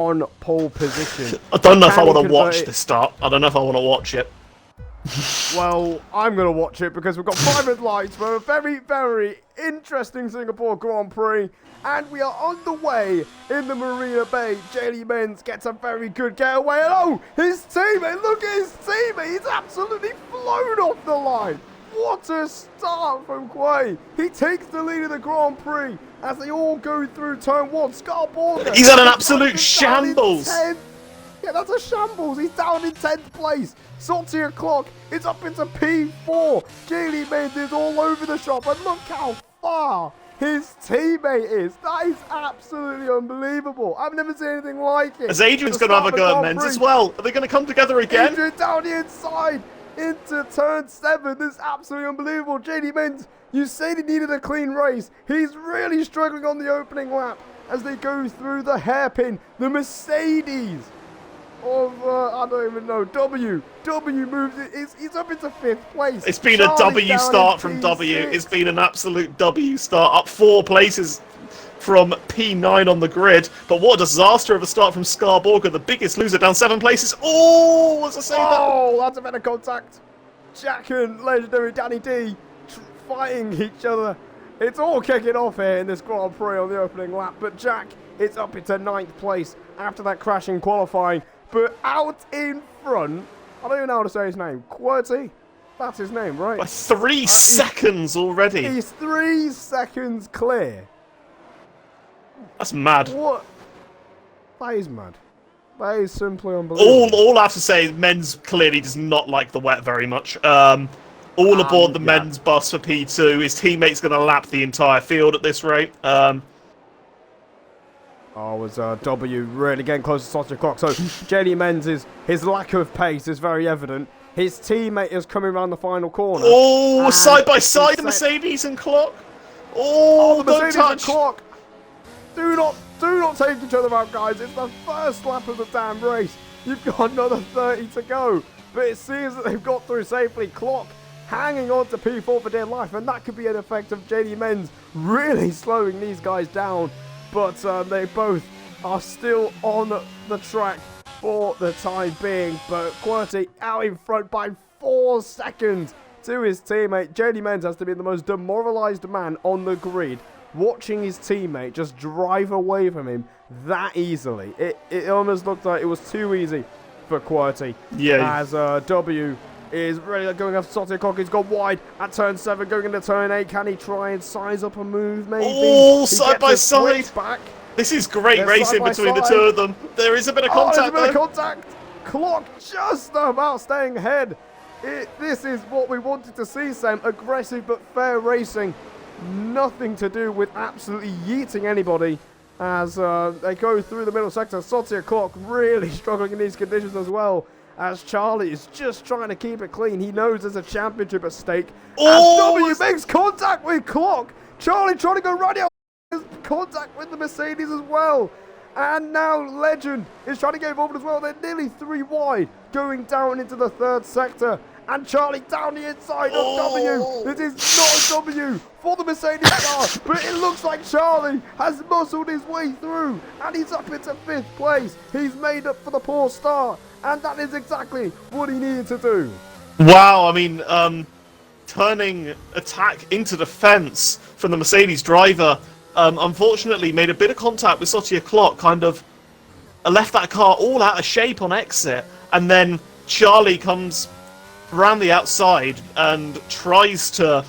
on pole position. I don't know if I Can he want to watch convert it? this start. I don't know if I want to watch it. Well, I'm going to watch it because we've got 5 red lights for a very, very interesting Singapore Grand Prix. And we are on the way in the Marina Bay. JD Menz gets a very good getaway. And oh, his teammate, look at his teammate. He's absolutely flown off the line. What a start from Quay. He takes the lead of the Grand Prix as they all go through turn 1. Scarborough. He's had an absolute shambles. Yeah, that's a shambles. He's down in 10th place. Salty o'clock. It's up into P4. JD Menz is all over the shop. And look how far his teammate is. That is absolutely unbelievable. I've never seen anything like it. As Adrian's going to have a go at Menz as well. Are they going to come together again? Adrian down the inside into turn 7. This is absolutely unbelievable. JD Menz, you said he needed a clean race. He's really struggling on the opening lap as they go through the hairpin. The Mercedes of, I don't even know, W moves it. He's up into 5th place. It's been Charlie a W down start in from P6. W. It's been an absolute W start. Up 4 places from P9 on the grid. But what a disaster of a start from Scarborough. The biggest loser down 7 places. Oh, was I saying that? Oh, that's a bit of contact. Jack and legendary Danny D fighting each other. It's all kicking off here in this Grand Prix on the opening lap. But Jack is up into 9th place after that crash in qualifying. But out in front, I don't even know how to say his name. QWERTY? That's his name, right? By 3 seconds already. He's 3 seconds clear. That's mad. What? That is mad. That is simply unbelievable. All I have to say is Menz clearly does not like the wet very much. All aboard the Menz bus for P2. His teammate's going to lap the entire field at this rate. Was W really getting close to Sasha Cox. So JD Menz, his lack of pace is very evident. His teammate is coming around the final corner. Oh, side by side, the Mercedes and Clock. Oh, the Mercedes don't touch. and Clock. Do not take each other out, guys. It's the first lap of the damn race. You've got another 30 to go. But it seems that they've got through safely. Clock hanging on to P4 for dear life. And that could be an effect of JD Menz really slowing these guys down. But they both are still on the track for the time being. But QWERTY out in front by 4 seconds to his teammate. JD Menz has to be the most demoralised man on the grid, watching his teammate just drive away from him that easily. It almost looked like it was too easy for QWERTY. Yeah. As W is really going after Salty Cock. He's gone wide at turn 7, going into turn 8. Can he try and size up a move, maybe? Oh, side by side. Back. This is great They're racing between the two of them. There is a bit of contact there's a bit though. of contact. Clock just about staying ahead. This is what we wanted to see, Sam. Aggressive but fair racing. Nothing to do with absolutely yeeting anybody as they go through the middle sector. Salty Clock really struggling in these conditions as well, as Charlie is just trying to keep it clean. He knows there's a championship at stake. Oh, and W makes contact with Clock. Charlie trying to go radio. Contact with the Mercedes as well. And now Legend is trying to get involved as well. They're nearly 3 wide, going down into the 3rd sector. And Charlie down the inside of W. This is not a W for the Mercedes car, but it looks like Charlie has muscled his way through, and he's up into 5th place. He's made up for the poor start, and that is exactly what he needed to do. Wow, I mean, turning attack into defense from the Mercedes driver, unfortunately made a bit of contact with Sotia Clock, kind of left that car all out of shape on exit, and then Charlie comes around the outside and tries to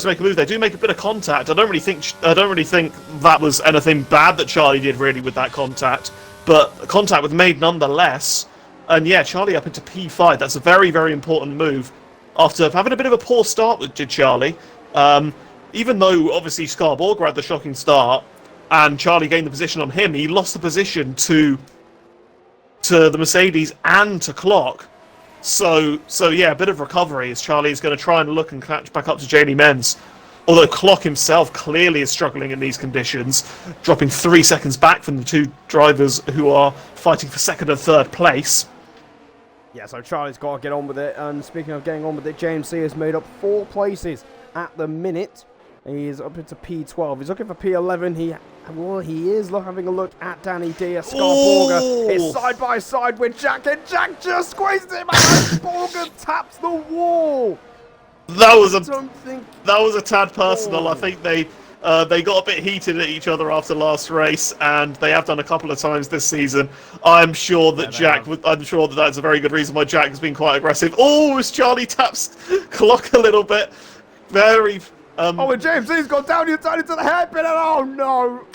make a move. They do make a bit of contact. I don't really think that was anything bad that Charlie did really with that contact, but contact was made nonetheless. And yeah, Charlie up into P5. That's a very, very important move after having a bit of a poor start with Charlie. Even though obviously Scarborough had the shocking start and Charlie gained the position on him, he lost the position to the Mercedes and to Clock. So yeah, a bit of recovery as Charlie is going to try and look and catch back up to JD Menz. Although Clock himself clearly is struggling in these conditions, dropping 3 seconds back from the 2 drivers who are fighting for 2nd and 3rd place. Yeah, so Charlie's got to get on with it. And speaking of getting on with it, JMC has made up 4 places at the minute. He's up into P12. He's looking for P11. He is having a look at Danny D. Scarborger is side by side with Jack, and Jack just squeezes him out. Borger taps the wall. That was a tad personal. I think they got a bit heated at each other after last race, and they have done a couple of times this season. I'm sure that I'm sure that that's a very good reason why Jack has been quite aggressive. Oh, as Charlie taps Clock a little bit, very. And James E's gone down into the hairpin, and oh no,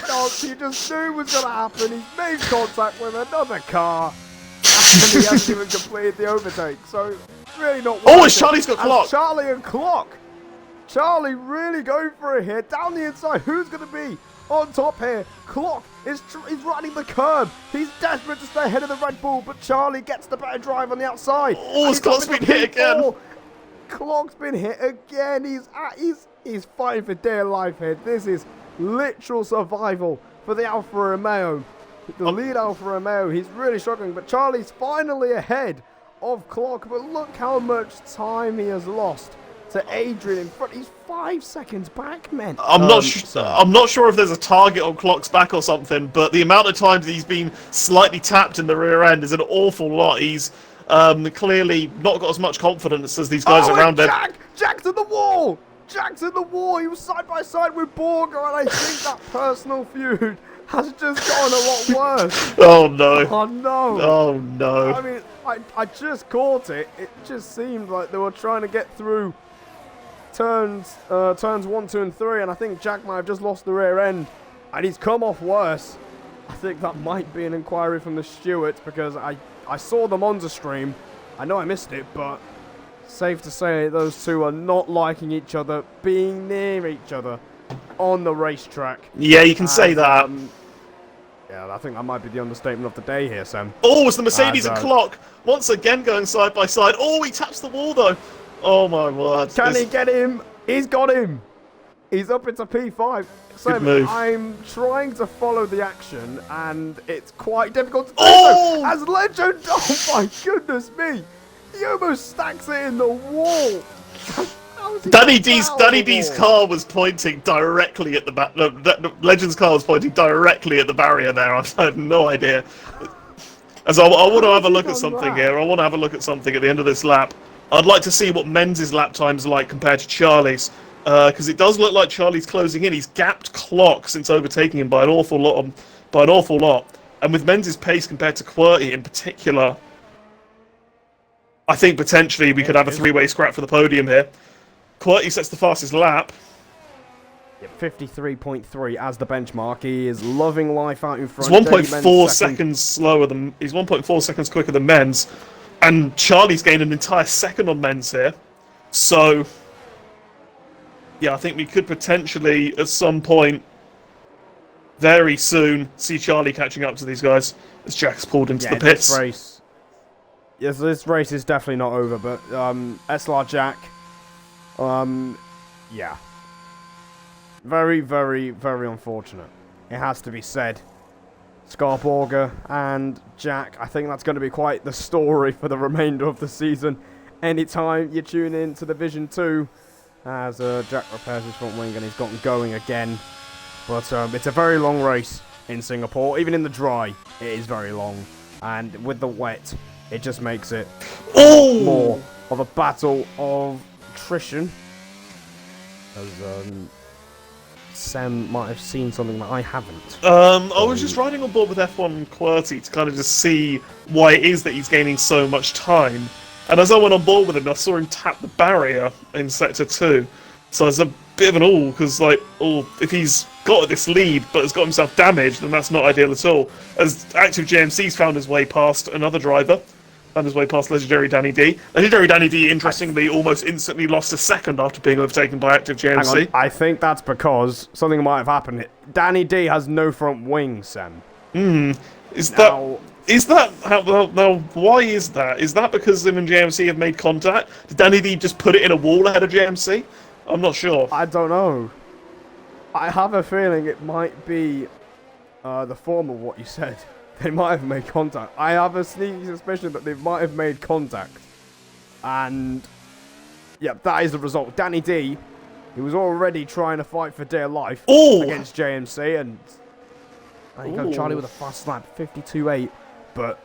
he just knew it was going to happen. He's made contact with another car, and he hasn't even completed the overtake. So really not. Oh, Charlie's got Clock. Charlie and Clock. Charlie really going for it here. Down the inside, who's going to be on top here? Clock is riding the curb. He's desperate to stay ahead of the Red Bull, but Charlie gets the better drive on the outside. Oh, Clock's been hit again. Clock's been hit again. He's fighting for dear life here. This is literal survival for the Alfa Romeo. The lead Alfa Romeo, he's really struggling, but Charlie's finally ahead of Clock. But look how much time he has lost to Adrian in front. He's 5 seconds back, man. I'm not sure if there's a target on Clock's back or something, but the amount of times he's been slightly tapped in the rear end is an awful lot. He's clearly not got as much confidence as these guys around him. Jack to the wall! Jack's in the wall. He was side by side with Borger, and I think that personal feud has just gotten a lot worse. Oh no! Oh no! Oh no! I mean, I just caught it. It just seemed like they were trying to get through turns 1, 2, and 3, and I think Jack might have just lost the rear end, and he's come off worse. I think that might be an inquiry from the stewards, because I saw the Monza stream. I know I missed it, but safe to say those two are not liking each other, being near each other on the racetrack. Yeah, you can say that. Yeah, I think that might be the understatement of the day here, Sam. Oh, it's the Mercedes and Clock once again going side by side. Oh, he taps the wall though. Oh my word. Can he get him? He's got him. He's up into P5. Good move. I'm trying to follow the action, and it's quite difficult to do so. As Legend, oh my goodness me. He almost stacks it in the wall. Danny D's car was pointing directly at the back. No, Legend's car was pointing directly at the barrier there. I have no idea. As I want to have a look at something here. I want to have a look at something at the end of this lap. I'd like to see what Menz's lap time's like compared to Charlie's, because it does look like Charlie's closing in. He's gapped Clock since overtaking him by an awful lot. And with Menz's pace compared to QWERTY in particular, I think potentially we could have a three-way scrap for the podium here. QWERTY sets the fastest lap. 53.3 as the benchmark. He is loving life out in front. He's 1.4 seconds slower than. He's 1.4 seconds quicker than Menz, and Charlie's gained an entire second on Menz here. So, yeah, I think we could potentially at some point, very soon, see Charlie catching up to these guys as Jack's pulled into the pits. This race is definitely not over, but SLR Jack, yeah. Very, very, very unfortunate. It has to be said. Scarborger and Jack, I think that's going to be quite the story for the remainder of the season. Anytime you tune in to Division 2, as Jack repairs his front wing and he's gotten going again. But it's a very long race in Singapore. Even in the dry, it is very long. And with the wet, it just makes it more of a battle of attrition. As Sam might have seen something that I haven't. I was just riding on board with F1 and QWERTY to kind of just see why it is that he's gaining so much time. And as I went on board with him, I saw him tap the barrier in Sector 2. So it's a bit of an all, because if he's got this lead but has got himself damaged, then that's not ideal at all. As Active JMC's found his way past another driver, found his way past Legendary Danny D. Legendary Danny D, interestingly, almost instantly lost a second after being overtaken by Active JMC. Hang on. I think that's because something might have happened. Danny D has no front wing, Sam. Is that how? Now, why is that? Is that because him and JMC have made contact? Did Danny D just put it in a wall ahead of JMC? I'm not sure. I don't know. I have a feeling it might be the form of what you said. They might have made contact. I have a sneaky suspicion that they might have made contact. And, yeah, that is the result. Danny D He was already trying to fight for dear life against JMC, and there you go, Charlie with a fast lap, 52.8. But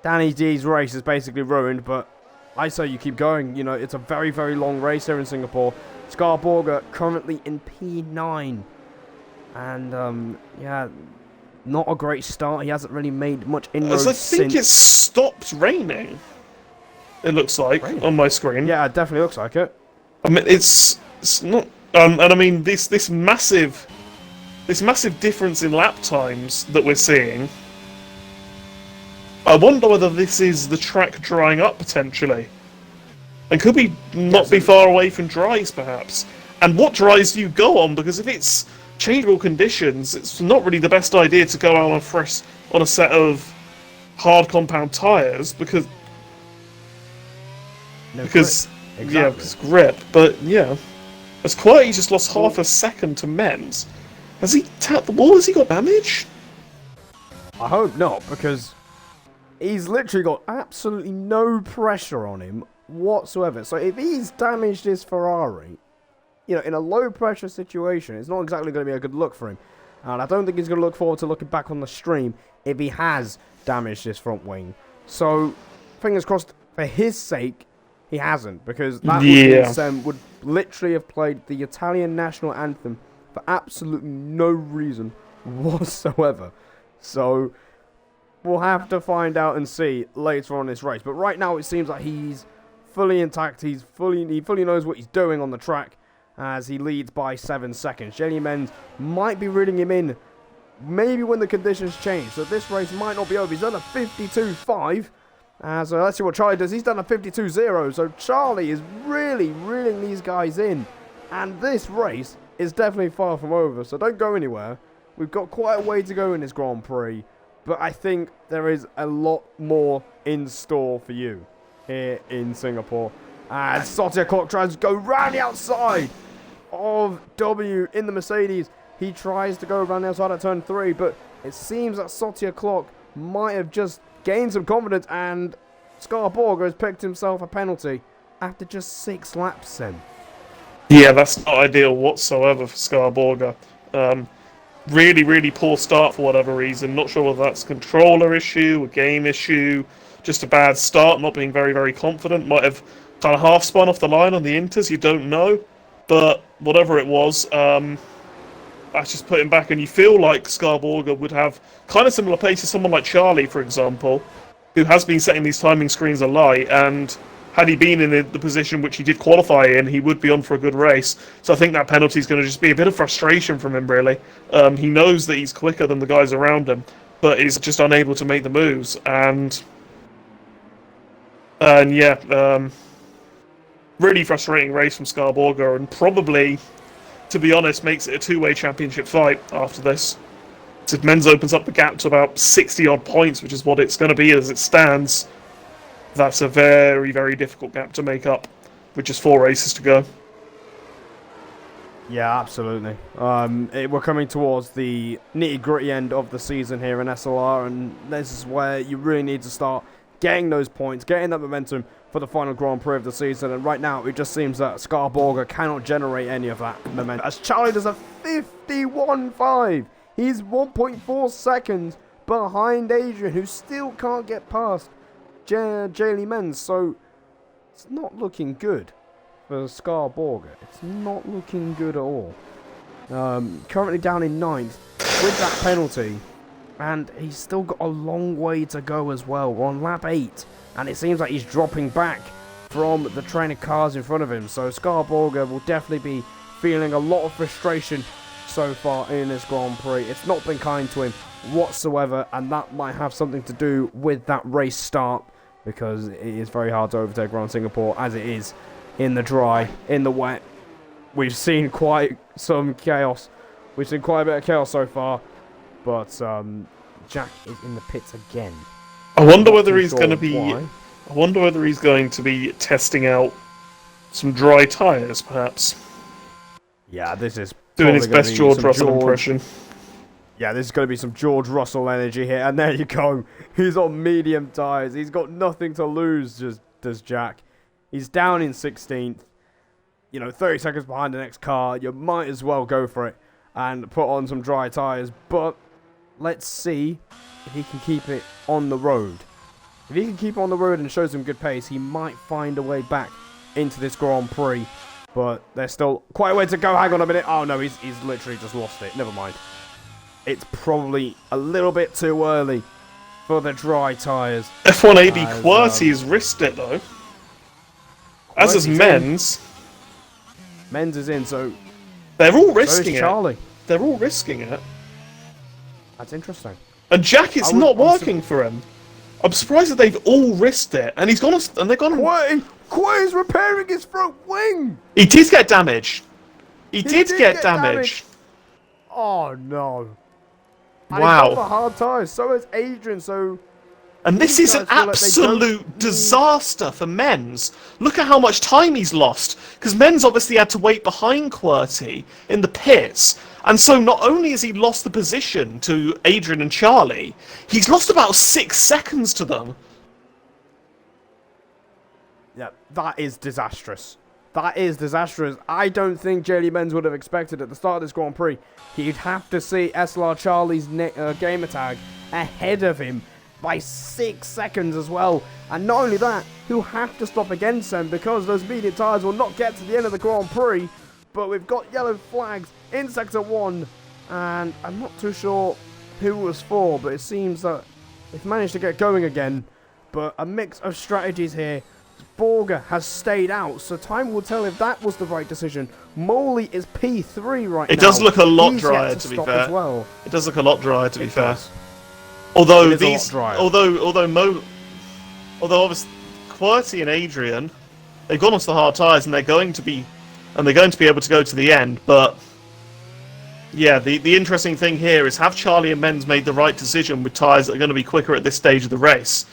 Danny D's race is basically ruined, but I say you keep going. You know, it's a very, very long race here in Singapore. Scarborger currently in P9. And, yeah, not a great start. He hasn't really made much inroads since. I think it stopped raining, it looks like, on my screen. Yeah, it definitely looks like it. I mean, it's not... and I mean, this massive difference in lap times that we're seeing... I wonder whether this is the track drying up, potentially. And could we not be far away from dries, perhaps? And what dries do you go on? Because if it's changeable conditions, it's not really the best idea to go out on a set of hard compound tyres, because... Yeah, it's grip. But, yeah. As quiet, he just lost half a second to Menz. Has he tapped the wall? Has he got damage? I hope not, because... he's literally got absolutely no pressure on him whatsoever. So if he's damaged his Ferrari, you know, in a low pressure situation, it's not exactly going to be a good look for him. And I don't think he's going to look forward to looking back on the stream if he has damaged his front wing. So fingers crossed for his sake, he hasn't, because that would literally have played the Italian national anthem for absolutely no reason whatsoever. So we'll have to find out and see later on in this race. But right now, it seems like he's fully intact. He fully knows what he's doing on the track as he leads by 7 seconds. Jenny Menz might be reading him in maybe when the conditions change. So this race might not be over. He's done a 52.5. So let's see what Charlie does. He's done a 52.0. So Charlie is really reeling these guys in. And this race is definitely far from over. So don't go anywhere. We've got quite a way to go in this Grand Prix. But I think there is a lot more in store for you here in Singapore. And Satya Clock tries to go round the outside of W in the Mercedes. He tries to go around the outside at turn 3, but it seems that Satya Clock might have just gained some confidence, and Scarborger has picked himself a penalty after just 6 laps then. Yeah, that's not ideal whatsoever for Scarborger. Really, really poor start for whatever reason. Not sure whether that's a controller issue, a game issue, just a bad start, not being very, very confident. Might have kind of half spun off the line on the Inters, you don't know. But whatever it was, that's just put him back, and you feel like Scarborger would have kind of similar pace to someone like Charlie, for example, who has been setting these timing screens alight, and had he been in the position which he did qualify in, he would be on for a good race. So I think that penalty is going to just be a bit of frustration from him, really. He knows that he's quicker than the guys around him, but he's just unable to make the moves. And yeah, really frustrating race from Scarborger, and probably, to be honest, makes it a two-way championship fight after this. So if Menz opens up the gap to about 60-odd points, which is what it's going to be as it stands, that's a very, very difficult gap to make up with just 4 races to go. Yeah, absolutely. We're coming towards the nitty-gritty end of the season here in SLR, and this is where you really need to start getting those points, getting that momentum for the final Grand Prix of the season. And right now, it just seems that Scarborger cannot generate any of that momentum, as Charlie does a 51.5. He's 1.4 seconds behind Adrian, who still can't get past Jaylee Menz. So it's not looking good for Scarborger. It's not looking good at all. Currently down in 9th with that penalty, and he's still got a long way to go as well. We're on lap 8, and it seems like he's dropping back from the train of cars in front of him. So Scarborger will definitely be feeling a lot of frustration so far in this Grand Prix. It's not been kind to him whatsoever, and that might have something to do with that race start, because it is very hard to overtake around Singapore as it is in the dry, in the wet. We've seen quite some chaos. We've seen quite a bit of chaos so far, but Jack is in the pits again. I wonder whether he's going to be. I wonder whether he's going to be testing out some dry tyres, perhaps. Yeah, this is doing his best George Russell impression. Yeah, this is going to be some George Russell energy here, and there you go. He's on medium tyres. He's got nothing to lose, just does Jack. He's down in 16th. 30 seconds behind the next car, you might as well go for it and put on some dry tyres. But let's see if he can keep it on the road. If he can keep it on the road and show some good pace, he might find a way back into this Grand Prix. But there's still quite a way to go. Hang on a minute. Oh, no, he's literally just lost it. Never mind. It's probably a little bit too early for the dry tyres. F1 AB QWERTY has risked it, though. As is Men's. Men's is in, so... They're all risking it. Charlie. They're all risking it. That's interesting. And Jacket's not working for him. I'm surprised that they've all risked it. And he's gone... And they're gone... QWERTY's repairing his front wing! He did get damaged. He did get damaged. Oh, no. And wow. he's got the hard tyres. So is Adrian, so... And this is an absolute disaster for Men's. Look at how much time he's lost. Because Men's obviously had to wait behind QWERTY in the pits. And so not only has he lost the position to Adrian and Charlie, he's lost about 6 seconds to them. Yeah, that is disastrous. That is disastrous. I don't think JD Menz would have expected at the start of this Grand Prix he'd have to see SLR Charlie's gamer tag ahead of him by 6 seconds as well. And not only that, he'll have to stop against them because those medium tyres will not get to the end of the Grand Prix. But we've got yellow flags in Sector 1, and I'm not too sure who it was for, but it seems that they've managed to get going again. But a mix of strategies here. Borger has stayed out, so time will tell if that was the right decision. Moley is P3 right now. It does look a lot drier, to be fair. Well. It does look a lot drier, to be fair. Although these, although obviously QWERTY and Adrian, they've gone onto the hard tyres and they're going to be able to go to the end. But yeah, the interesting thing here is have Charlie and Menz made the right decision with tyres that are going to be quicker at this stage of the race.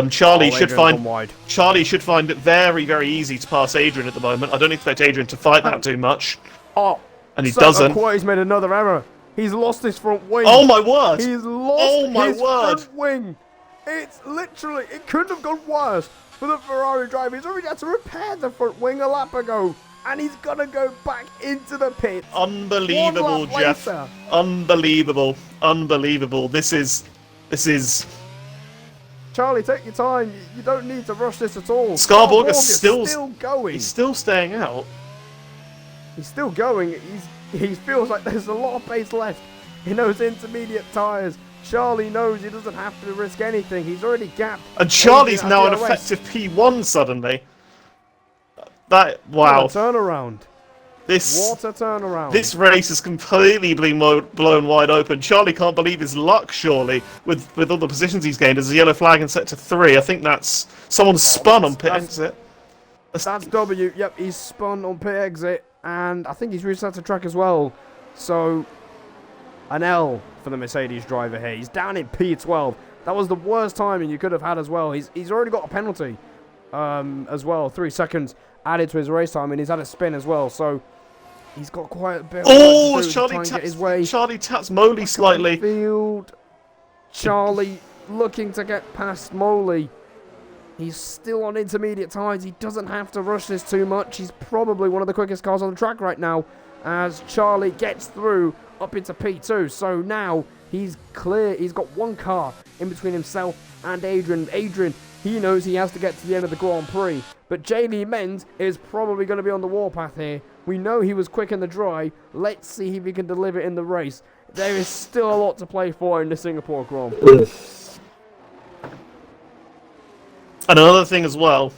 Charlie should find it very, very easy to pass Adrian at the moment. I don't expect Adrian to fight that too much. Oh, and he doesn't. QWERTY's made another error. He's lost his front wing. Oh my word! He's lost his front wing. It's literally, it couldn't have gone worse for the Ferrari driver. He's already had to repair the front wing a lap ago, and he's gonna go back into the pit. Unbelievable, Jeff. Unbelievable. Unbelievable. This is. Charlie, take your time. You don't need to rush this at all. Scarborough is still going. He's still staying out. He's still going. He feels like there's a lot of pace left in those intermediate tyres. Charlie knows he doesn't have to risk anything. He's already gapped. And Charlie's now an effective P1 suddenly. Wow. What a turnaround. What a turnaround. This race has completely been blown wide open. Charlie can't believe his luck, surely, with all the positions he's gained. There's a yellow flag in Sector 3. I think that's... Someone spun on pit exit. That's W. Yep, he's spun on pit exit. And I think he's reset the track as well. So, an L for the Mercedes driver here. He's down in P12. That was the worst timing you could have had as well. He's already got a penalty as well. 3 seconds added to his race time, and he's had a spin as well. So, he's got quite a bit of work to do to try and get his way. Charlie taps Moley slightly. Field. Charlie looking to get past Moley. He's still on intermediate tyres. He doesn't have to rush this too much. He's probably one of the quickest cars on the track right now as Charlie gets through up into P2. So now he's clear. He's got one car in between himself and Adrian. Adrian, he knows he has to get to the end of the Grand Prix. But JD Menz is probably going to be on the warpath here. We know he was quick in the dry. Let's see if he can deliver in the race. There is still a lot to play for in the Singapore Grand Prix. And another thing as well,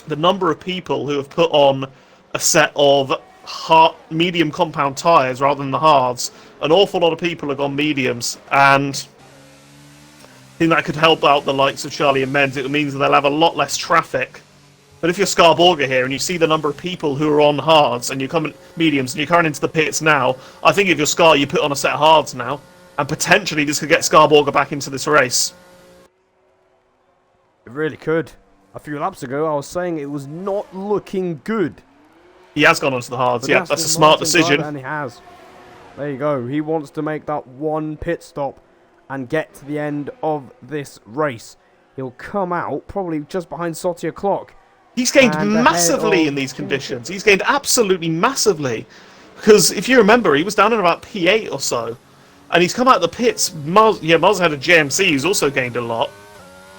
the number of people who have put on a set of medium compound tyres rather than the hards, an awful lot of people have gone mediums, and I think that could help out the likes of Charlie and Menz. It means that they'll have a lot less traffic. But if you're Scarborough here and you see the number of people who are on hards and you're coming mediums and you're coming into the pits now, I think if you're Scar, you put on a set of hards now, and potentially this could get Scarborough back into this race. It really could. A few laps ago, I was saying it was not looking good. He has gone onto the hards, yeah, that's a smart decision. And he has. There you go. He wants to make that one pit stop and get to the end of this race. He'll come out probably just behind Sotia Clock. He's gained And ahead massively of in these conditions. He's gained absolutely massively. Because if you remember, he was down in about P8 or so. And he's come out of the pits. Miles ahead of JMC, who's also gained a lot.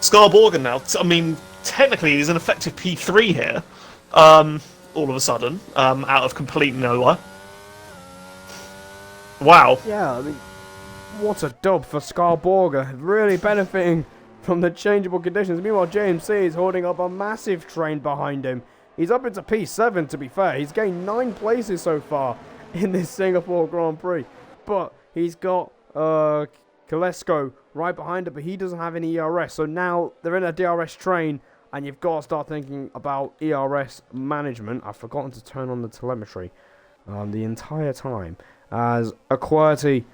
Scarborgen now, I mean, technically he's an effective P3 here. All of a sudden, out of complete nowhere. Wow. Yeah, I mean, what a dub for Scarborger. Really benefiting from the changeable conditions. Meanwhile, JMC is holding up a massive train behind him. He's up into P7, to be fair. He's gained 9 places so far in this Singapore Grand Prix. But he's got Kolesko right behind him, but he doesn't have any ERS. So now they're in a DRS train, and you've got to start thinking about ERS management. I've forgotten to turn on the telemetry the entire time. As QWERTY,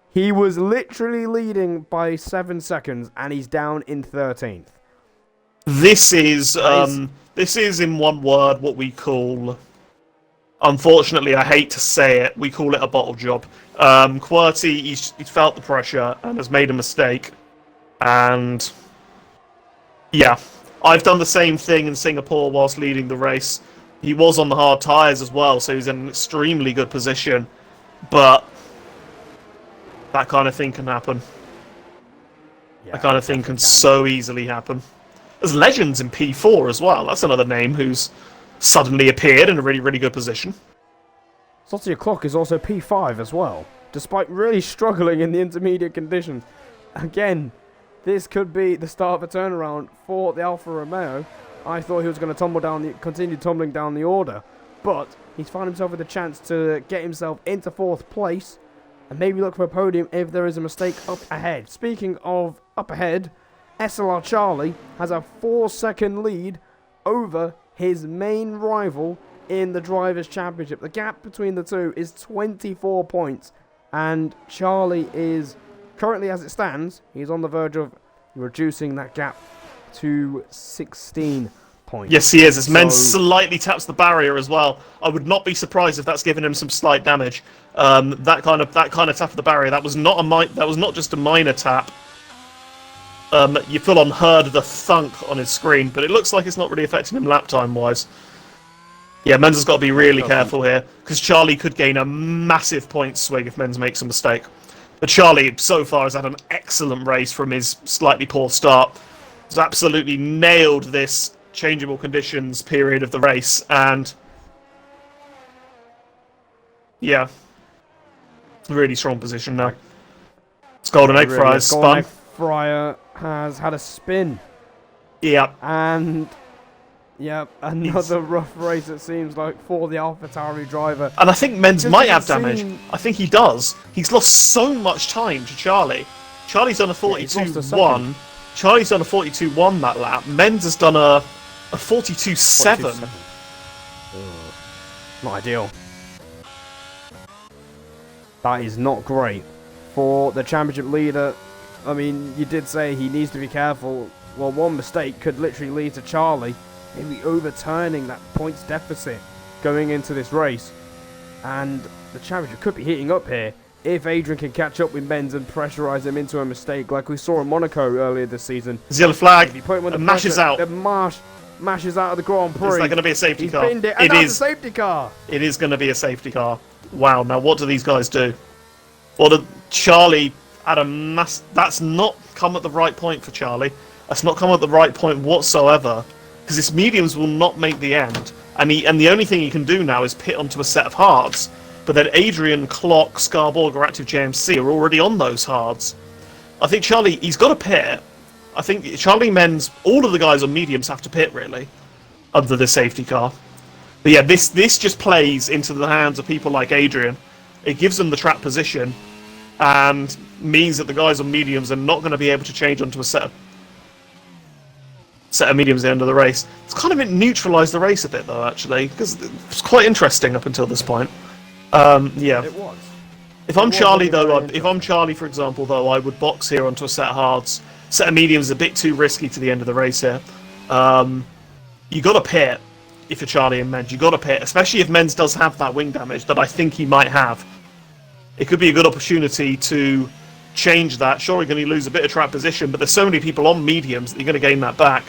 he was literally leading by 7 seconds, and he's down in 13th. This is in one word what we call, unfortunately, I hate to say it, we call it a bottle job. QWERTY, he's felt the pressure and has made a mistake. And yeah, I've done the same thing in Singapore whilst leading the race. He was on the hard tyres as well, so he's in an extremely good position. But that kind of thing can happen. Yeah, that kind of thing can so easily happen. There's Legends in P4 as well. That's another name who's suddenly appeared in a really, really good position. Salty Clock is also P5 as well, despite really struggling in the intermediate conditions. Again, this could be the start of a turnaround for the Alfa Romeo. I thought he was going to continue tumbling down the order, but he's found himself with a chance to get himself into 4th place and maybe look for a podium if there is a mistake up ahead. Speaking of up ahead, SLR Charlie has a 4-second lead over his main rival in the Drivers' Championship. The gap between the two is 24 points, and Charlie is currently, as it stands, he's on the verge of reducing that gap to 16 points. Yes, he is. As Men slightly taps the barrier as well. I would not be surprised if that's given him some slight damage. That kind of tap of the barrier. That was not just a minor tap. You full on heard the thunk on his screen, but it looks like it's not really affecting him lap time wise. Yeah, Menz has got to be really careful here, because Charlie could gain a massive point swing if Menz makes a mistake. But Charlie, so far, has had an excellent race from his slightly poor start. He's absolutely nailed this changeable conditions period of the race, and yeah, really strong position now. It's Golden Egg Fryer's spun. Golden Egg Fryer has had a spin. Yep. And yep, another rough race it seems like for the AlphaTauri driver. And I think Menz might have damage. I think he does. He's lost so much time to Charlie. Charlie's done a 42-1. Charlie's done a 42-1 that lap. Menz has done a 42-7. Not ideal. That is not great for the championship leader. I mean, you did say he needs to be careful. Well, one mistake could literally lead to Charlie maybe overturning that points deficit going into this race. And the championship could be heating up here if Adrian can catch up with Menz and pressurize him into a mistake like we saw in Monaco earlier this season. Yellow flag. If you put him under mashes pressure, out. The mashes out of the Grand Prix. Is that going to be a safety car? Pinned it, and that's a safety car. It is going to be a safety car. Wow, now what do these guys do? Well, Charlie had a that's not come at the right point for Charlie. That's not come at the right point whatsoever, because his mediums will not make the end. And the only thing he can do now is pit onto a set of hards. But then Adrian, Clock, Scarborger, Active JMC are already on those hards. I think Charlie, he's got to pit. I think Charlie Menz, all of the guys on mediums have to pit, really, under the safety car. But yeah, this just plays into the hands of people like Adrian. It gives them the track position, and means that the guys on mediums are not going to be able to change onto a set of mediums at the end of the race. It's kind of neutralised the race a bit, though, actually, because it was quite interesting up until this point. Yeah. It was. If I'm Charlie, though, if I'm Charlie, for example, though, I would box here onto a set of hards. Set of mediums is a bit too risky to the end of the race here. You got to pit if you're Charlie and Menz. You got to pit, especially if Menz does have that wing damage that I think he might have. It could be a good opportunity to change that. Sure, you're going to lose a bit of track position, but there's so many people on mediums that you're going to gain that back.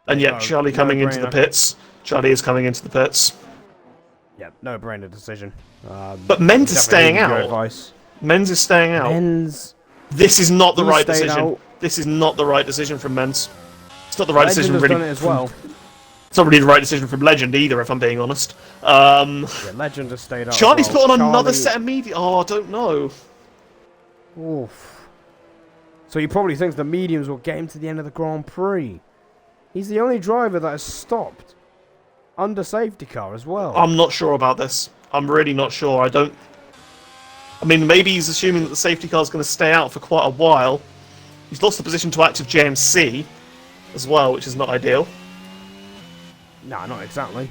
And yet, Charlie coming into the pits. Charlie is coming into the pits. Yeah, no-brainer decision. But Menz is staying definitely out. advice. Menz is staying out. Menz, This is not the he right stayed decision. out. This is not the right decision from Menz. It's not the right Legend decision has really. done it as well. It's not really the right decision from Legend either, if I'm being honest. Yeah, Legend has stayed out. Charlie's as well. put on another Charlie- set of media. Oh, I don't know. Oof. So he probably thinks the mediums will get him to the end of the Grand Prix. He's the only driver that has stopped under safety car as well. I'm not sure about this. I'm really not sure. I mean, maybe he's assuming that the safety car is going to stay out for quite a while. He's lost the position to active JMC as well, which is not ideal. Nah, not exactly.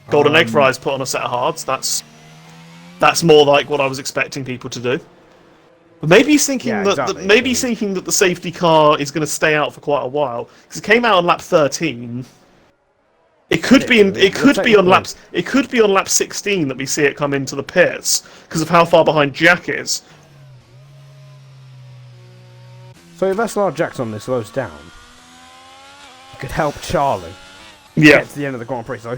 Golden Egg Fries put on a set of hards. That's more like what I was expecting people to do. But maybe he's thinking maybe he's thinking that the safety car is going to stay out for quite a while because it came out on lap 13. It could be on lap 16 that we see it come into the pits because of how far behind Jack is. So if SLR Jackson slows down, it could help Charlie Yeah. get to the end of the Grand Prix. So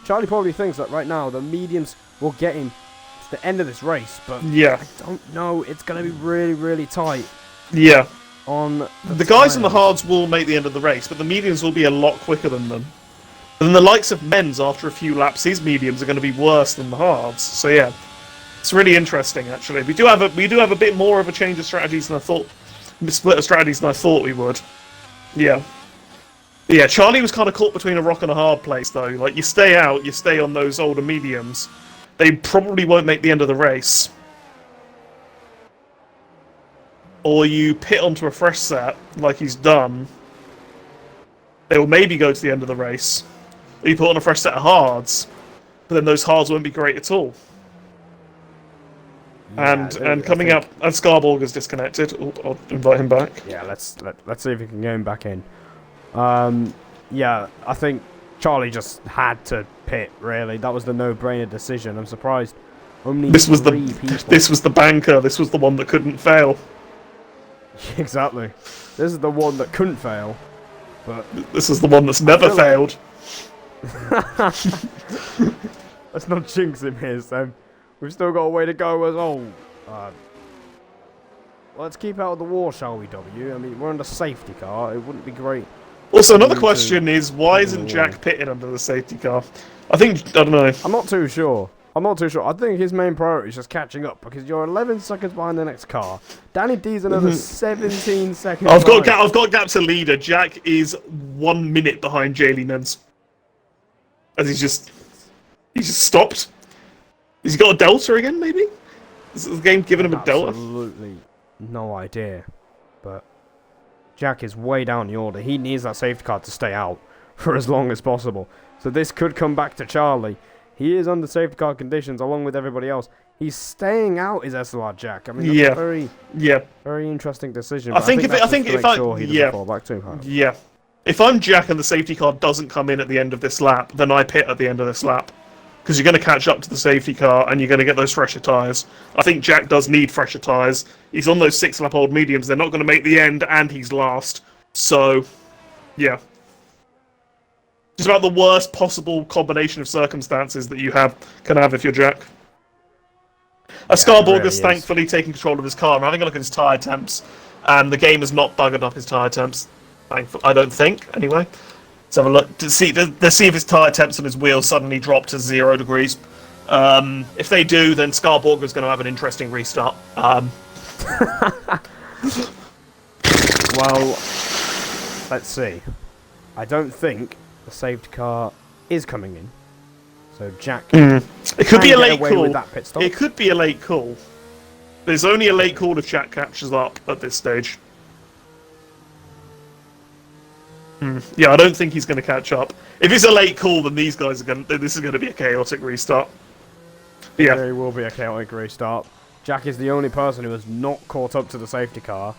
Charlie probably thinks that right now the mediums will get him to the end of this race, but Yeah. I don't know. It's going to be really, really tight Yeah. on The guys on the hards will make the end of the race, but the mediums will be a lot quicker than them. And then the likes of Menz, after a few laps, his mediums are going to be worse than the hards. So yeah, it's really interesting actually. We do have a bit more of a change of strategies than I thought, split of strategies than I thought we would. Yeah. Yeah, Charlie was kind of caught between a rock and a hard place though. Like, you stay out, you stay on those older mediums. They probably won't make the end of the race. Or you pit onto a fresh set, like he's done. They will maybe go to the end of the race. Or you put on a fresh set of hards, but then those hards won't be great at all. And coming up, and Scarborg is disconnected. I'll invite him back. Yeah, let's see if we can get him back in. Yeah, I think Charlie just had to pit. Really, that was the no-brainer decision. I'm surprised. Only This was three people. this was the banker. This was the one that couldn't fail. Exactly. This is the one that couldn't fail. But This is the one that's never failed. let's not jinx him here, Sam. We've still got a way to go as well. Let's keep out of the war, shall we, W? I mean, we're under safety car. It wouldn't be great. Also, another question is, why isn't Jack pitting under the safety car? I don't know. I'm not too sure. I think his main priority is just catching up because you're 11 seconds behind the next car. Danny D's another 17 seconds. I've got gap to leader. Jack is 1 minute behind Jaylee Menz. As he's just stopped. Has he got a delta again? Maybe. Is the game giving him a delta? Absolutely no idea. But Jack is way down the order. He needs that safety car to stay out for as long as possible. So this could come back to Charlie. He is under safety car conditions along with everybody else. He's staying out his SLR Jack. I mean, that's a very interesting decision. I think if I'm Jack and the safety car doesn't come in at the end of this lap, then I pit at the end of this lap. Because you're going to catch up to the safety car and you're going to get those fresher tyres. I think Jack does need fresher tyres. He's on those 6-lap-old mediums. They're not going to make the end, and he's last. So, yeah. Just about the worst possible combination of circumstances that you can have if you're Jack. Scarborg is thankfully taking control of his car. I'm having a look at his tyre temps, and the game has not buggered up his tyre temps. Thankfully, I don't think, anyway. Let's have a look to see if his tyre temps on his wheels suddenly drop to 0 degrees. If they do, then Scarborg is going to have an interesting restart. Well, let's see. I don't think the safety car is coming in. So Jack it could be a late call. With that pit stop. It could be a late call. But it's only a late call if Jack catches up at this stage. Yeah, I don't think he's going to catch up. If it's a late call, then these guys are this is going to be a chaotic restart. Yeah, there will be a chaotic restart. Jack is the only person who has not caught up to the safety car,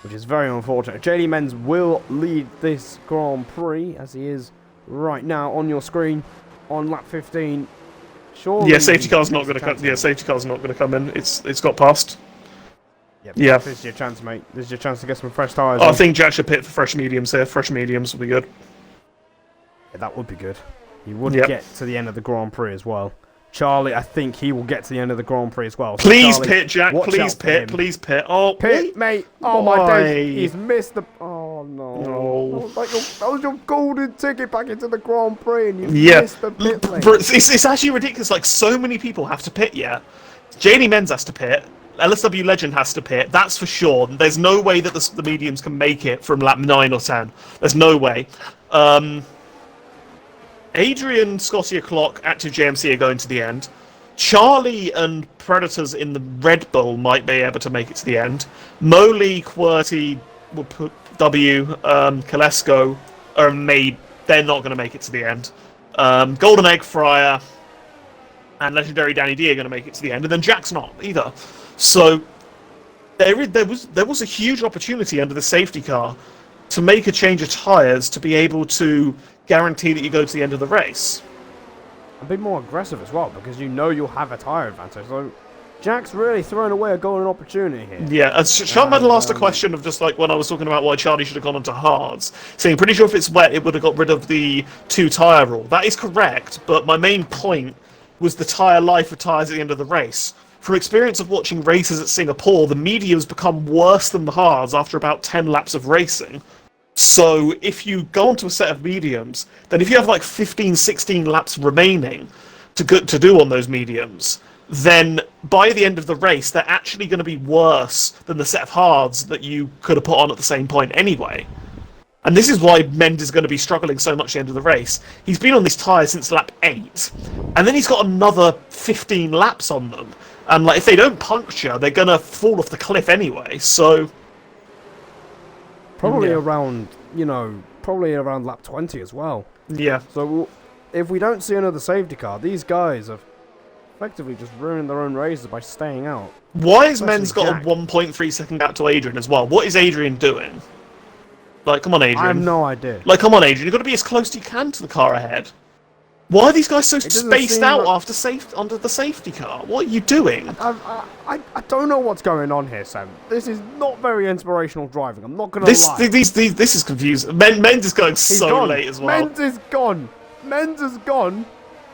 which is very unfortunate. JD Menz will lead this Grand Prix as he is right now on your screen on lap 15. Surely safety car's not going to come. Yeah, safety car's not going to come in. It's got past. Yeah, this is your chance, mate. This is your chance to get some fresh tyres. I think Jack should pit for fresh mediums here. Fresh mediums will be good. Yeah, that would be good. He would Yep. get to the end of the Grand Prix as well. Charlie, I think he will get to the end of the Grand Prix as well. So Please Charlie, pit, Jack. watch Please out for pit. him. Please pit. Oh, Pit, mate. Oh, my Why? days. He's missed the... Oh, no. No. That was your golden ticket back into the Grand Prix, and you Yeah. missed the pit lane. It's actually ridiculous. Like, so many people have to pit, yeah. JD Menz has to pit. LSW Legend has to pit. That's for sure. There's no way that the mediums can make it from lap 9 or 10. There's no way. Adrian, Scotty O'Clock, Active JMC are going to the end. Charlie and Predators in the Red Bull might be able to make it to the end. Moley, QWERTY, Kalesko are they're not going to make it to the end. Golden Egg Fryer and Legendary Danny D are going to make it to the end, and then Jack's not either. So there was a huge opportunity under the safety car to make a change of tyres to be able to guarantee that you go to the end of the race. And be more aggressive as well, because you know you'll have a tyre advantage. So Jack's really throwing away a golden opportunity here. Yeah, Sean Medal asked a question of just like when I was talking about why Charlie should have gone onto hards, saying pretty sure if it's wet it would have got rid of the 2 tyre rule. That is correct, but my main point was the tyre life of tyres at the end of the race. From experience of watching races at Singapore, the mediums become worse than the hards after about 10 laps of racing. So if you go onto a set of mediums, then if you have like 15, 16 laps remaining to do on those mediums, then by the end of the race, they're actually going to be worse than the set of hards that you could have put on at the same point anyway. And this is why Mendes is going to be struggling so much at the end of the race. He's been on these tyres since lap 8, and then he's got another 15 laps on them. And like, if they don't puncture, they're going to fall off the cliff anyway, so... Probably around lap 20 as well. Yeah. So if we don't see another safety car, these guys have effectively just ruined their own races by staying out. Why has Men's got Jack. a 1.3 second gap to Adrian as well? What is Adrian doing? Like, come on, Adrian. I have no idea. Like, come on, Adrian. You've got to be as close as you can to the car ahead. Why are these guys so doesn't spaced seem out like- under the safety car? What are you doing? I don't know what's going on here, Sam. This is not very inspirational driving. I'm not going to lie. This is confusing. Men's is going He's so gone. late as well. Menz is gone. Menz is gone.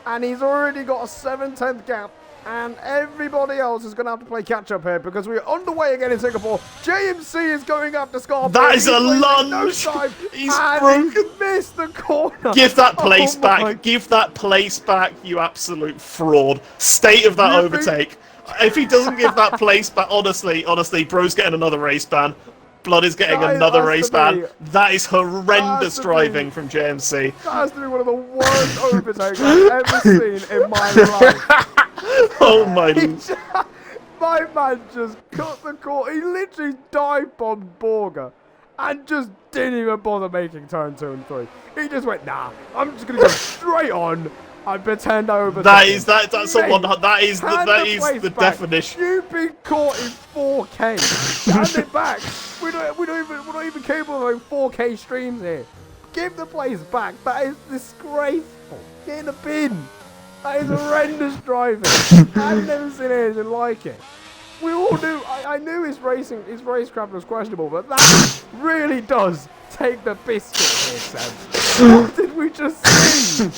And he's already got a 7/10 gap. And everybody else is going to have to play catch-up here because we're underway again in Singapore. JMC is going after Scarpa. That is a wasting lunge. No time. He's and broken. He missed the corner. Give that place Oh back. my- Give that place back, you absolute fraud. State of that You overtake. If he doesn't give that place back, honestly, bro's getting another race ban. Blood is getting That another has race to ban. be- That is horrendous to be- driving from JMC. That has to be one of the worst overtakes I've ever seen in my life. Oh my... My man just cut the corner. He literally dive bombed Borger and just didn't even bother making turn 2 and 3. He just went, nah, I'm just going to go straight on and pretend I overtook That him. is that's Mate, someone that is hand the place back. definition. You've been caught in 4K. Hand it back. We're not even capable of 4K streams here. Give the place back. That is disgraceful. Get in the bin. That is horrendous driving. I've never seen anything like it. We all knew. I knew his racecraft was questionable, but that really does take the biscuit here, Sam. What did we just see?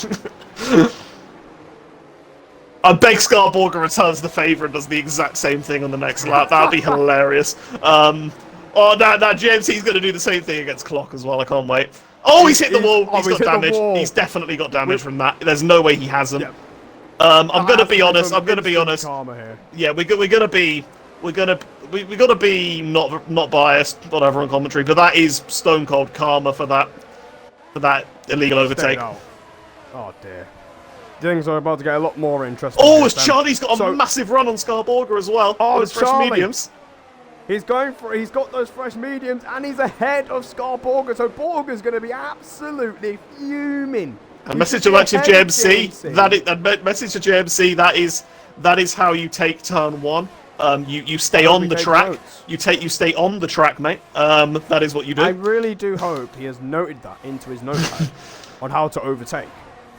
I beg Scarborger returns the favour and does the exact same thing on the next lap. That'd be hilarious. Now JMC's going to do the same thing against Clock as well. I can't wait. Oh, he's hit the wall. He's got damage. He's definitely got damage from that. There's no way he hasn't. Yep. I'm going to be honest. I'm going to be honest. Karma here. Yeah, we're gonna be not biased, whatever on commentary, but that is stone cold karma for that illegal overtake. Oh dear. Things are about to get a lot more interesting. Oh, here, as Sam. Charlie's got a massive run on Scarborger as well. Oh, with his fresh Charlie. mediums. He's got those fresh mediums, and he's ahead of Scarborger, so Borger's going to be absolutely fuming. A message to Active JMC. Message to JMC. That is how you take turn 1. You stay on the track. Notes. You stay on the track, mate. That is what you do. I really do hope he has noted that into his notepad on how to overtake.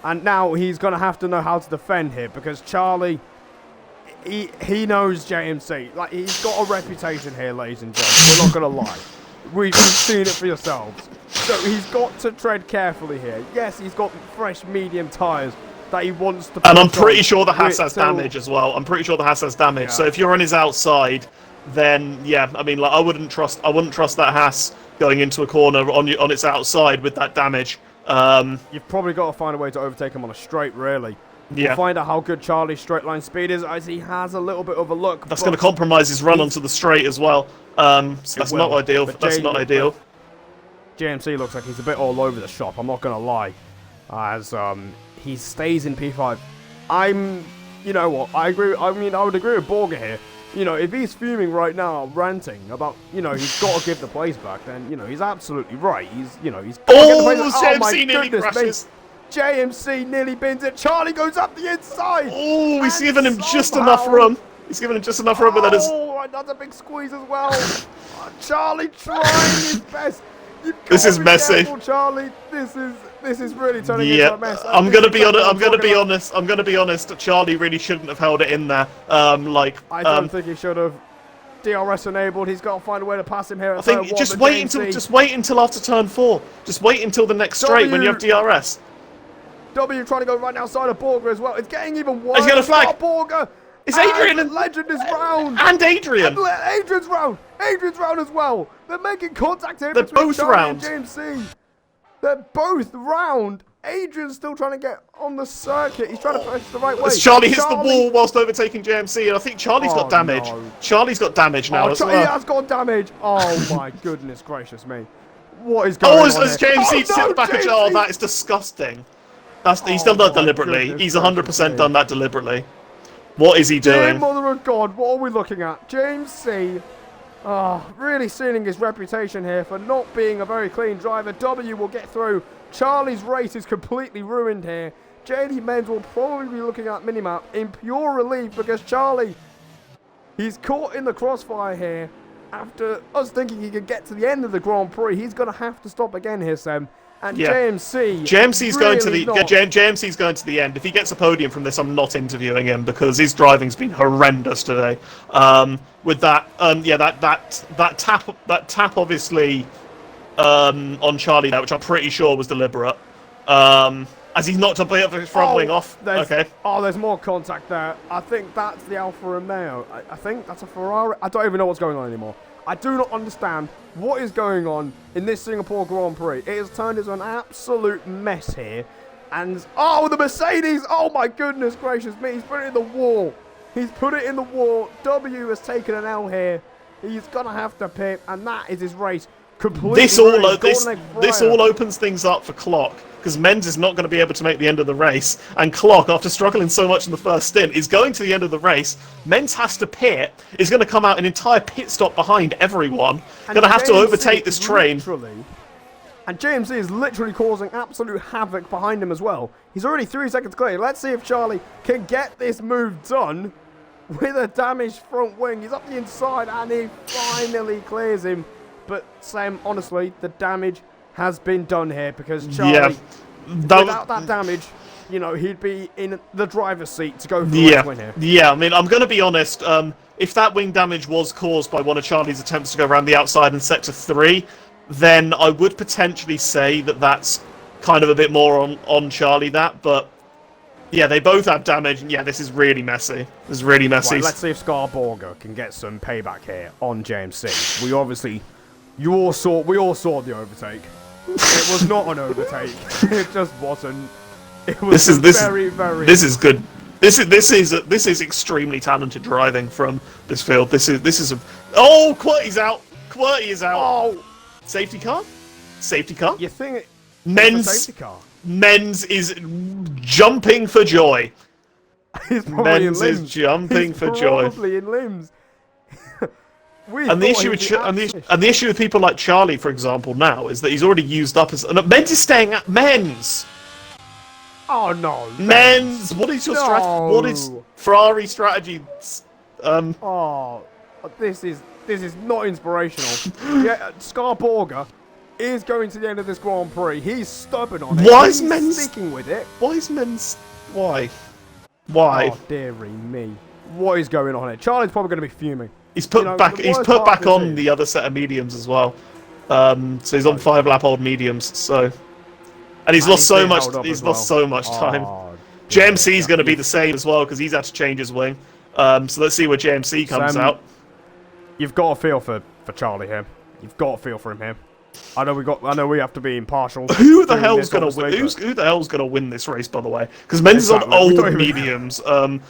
And now he's going to have to know how to defend here because Charlie, he knows JMC. Like, he's got a reputation here, ladies and gentlemen. We're not going to lie. We've seen it for yourselves. So he's got to tread carefully here. Yes, he's got fresh medium tyres that he wants to. And I'm pretty sure the Haas has damage as well. I'm pretty sure the Haas has damage. Yeah. So if you're on his outside, then yeah, I mean, like I wouldn't trust that Haas going into a corner on its outside with that damage. You've probably got to find a way to overtake him on a straight, really. Yeah. We'll find out how good Charlie's straight line speed is, as he has a little bit of a look. That's going to compromise his run onto the straight as well. So that's not ideal. That's not ideal. JMC looks like he's a bit all over the shop, I'm not going to lie. As he stays in P5. You know what, I agree. I mean, I would agree with Borger here. You know, if he's fuming right now, ranting about, you know, he's got to give the place back, then, you know, he's absolutely right. He's got to get the place back. JMC nearly crashes. JMC nearly bins it. Charlie goes up the inside. Oh, he's given him just enough room. He's given him just enough room, but that is... Oh, another big squeeze as well. Charlie trying his best. This is messy. Careful, Charlie. This is really turning into a mess. I'm gonna be honest. I'm gonna be honest. Charlie really shouldn't have held it in there. I don't think he should have. DRS enabled. He's got to find a way to pass him here. I think just wait until after turn 4. Just wait until the next straight when you have DRS. W trying to go right outside of Borger as well. It's getting even worse. He's got a flag. Borger. It's Adrian and Legend is round. And Adrian. Adrian's round. Adrian's round as well. They're making contact here. They're both Charlie round. And JMC. They're both round. Adrian's still trying to get on the circuit. He's trying to push the right way. As Charlie hits the wall whilst overtaking JMC, and I think Charlie's got damage. No. Charlie's got damage now as well. He has got damage. Oh my goodness gracious me. What is going on as here? JMC sits back at Charlie, that is disgusting. He's done that deliberately. He's 100% done that deliberately. What is he doing? Dear mother of God, what are we looking at? James C. Really sealing his reputation here for not being a very clean driver. W will get through. Charlie's race is completely ruined here. JD Menz will probably be looking at minimap in pure relief because Charlie, he's caught in the crossfire here. After us thinking he could get to the end of the Grand Prix, he's going to have to stop again here, Sam. And JMC's going to the end. If he gets a podium from this, I'm not interviewing him because his driving's been horrendous today. With that, that tap obviously on Charlie there, which I'm pretty sure was deliberate. As he's knocked a bit of his front wing off. Okay. Oh, there's more contact there. I think that's the Alfa Romeo. I think that's a Ferrari. I don't even know what's going on anymore. I do not understand what is going on in this Singapore Grand Prix. It has turned into an absolute mess here. And, the Mercedes! Oh my goodness gracious me, he's put it in the wall. He's put it in the wall. W has taken an L here. He's going to have to pit, and that is his race. Completely this all opens things up for Clock, because Menz is not going to be able to make the end of the race, and Clock, after struggling so much in the first stint, is going to the end of the race. Menz has to pit, is going to come out an entire pit stop behind everyone, going to have to overtake this train. And JMC is literally causing absolute havoc behind him as well. He's already 3 seconds clear. Let's see if Charlie can get this move done with a damaged front wing. He's up the inside, and he finally clears him. But Sam, honestly, the damage has been done here because Charlie, without that damage, you know, he'd be in the driver's seat to go for the win here. Yeah, I mean, I'm going to be honest. If that wing damage was caused by one of Charlie's attempts to go around the outside in Sector 3, then I would potentially say that that's kind of a bit more on Charlie, but yeah, they both have damage, and yeah, this is really messy. This is really messy. Right, let's see if Borger can get some payback here on JMC. We all saw the overtake. It was not an overtake. It just wasn't. It was very. This is good. This is extremely talented driving from this field. This is a. Oh, QWERTY's out. QWERTY is out. Oh, safety car. Safety car. You think Menz? Safety car? Menz is jumping for joy. He's probably in limbs. Is jumping for joy. Probably in limbs. And the issue with people like Charlie, for example, now is that he's already used up his. Menz is staying at Menz. Oh no, Menz. What is your strategy? What is Ferrari strategy? This is not inspirational. Yeah, Borger is going to the end of this Grand Prix. He's stubborn on it. Why is Menz sticking with it? Why is Menz? Why? Oh dearie me. What is going on here? Charlie's probably going to be fuming. He's put back on the other set of mediums as well. So he's on 5-lap old mediums. So, and he's lost so much. He's lost so much time. JMC's going to be the same as well because he's had to change his wing. So let's see where JMC comes out. You've got a feel for Charlie here. You've got a feel for him here. I know we have to be impartial. Who the hell's gonna win? Who the hell's gonna win this race, by the way? Because Men's is on old mediums,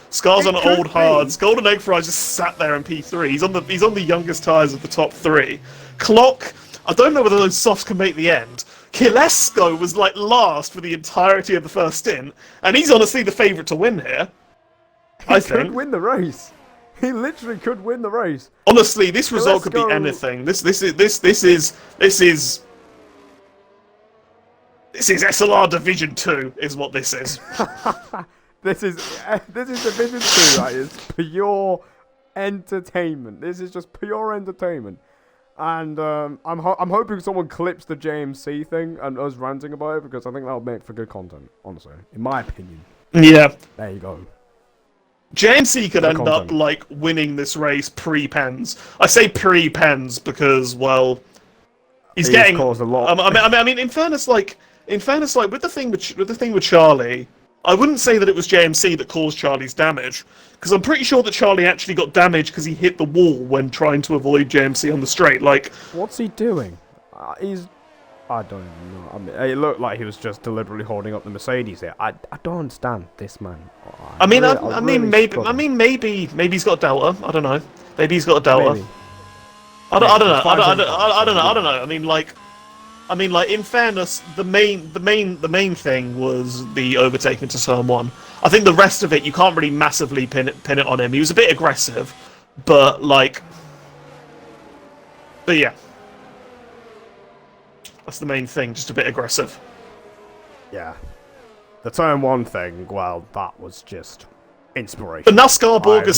Scar's on old hards. Golden Egg Fry just sat there in P3. He's on the youngest tyres of the top 3. Clock, I don't know whether those softs can make the end. Kilesco was like last for the entirety of the first stint, and he's honestly the favourite to win here. I think. He could win the race. He literally could win the race. Honestly, this result could be anything. This is SLR Division 2 is what this is. this is Division 2, right? It's pure entertainment. This is just pure entertainment. And I'm hoping someone clips the JMC thing and us ranting about it because I think that'll make for good content, honestly. In my opinion. Yeah. There you go. JMC could end up like winning this race pre-pens. I say pre-pens because, well, he's getting caused a lot. I mean, in fairness, like with the thing with Charlie, I wouldn't say that it was JMC that caused Charlie's damage because I'm pretty sure that Charlie actually got damaged because he hit the wall when trying to avoid JMC on the straight. Like, what's he doing? I don't know. I mean, it looked like he was just deliberately holding up the Mercedes here. I don't understand this man. Maybe he's got a Delta. I don't know. Maybe he's got a Delta. Maybe. I don't know. I don't know. I mean, like in fairness, the main thing was the overtaking to turn 1. I think the rest of it you can't really massively pin it on him. He was a bit aggressive, but yeah. That's the main thing, just a bit aggressive. Yeah. The turn 1 thing, well, that was just inspiration. But now Scarborg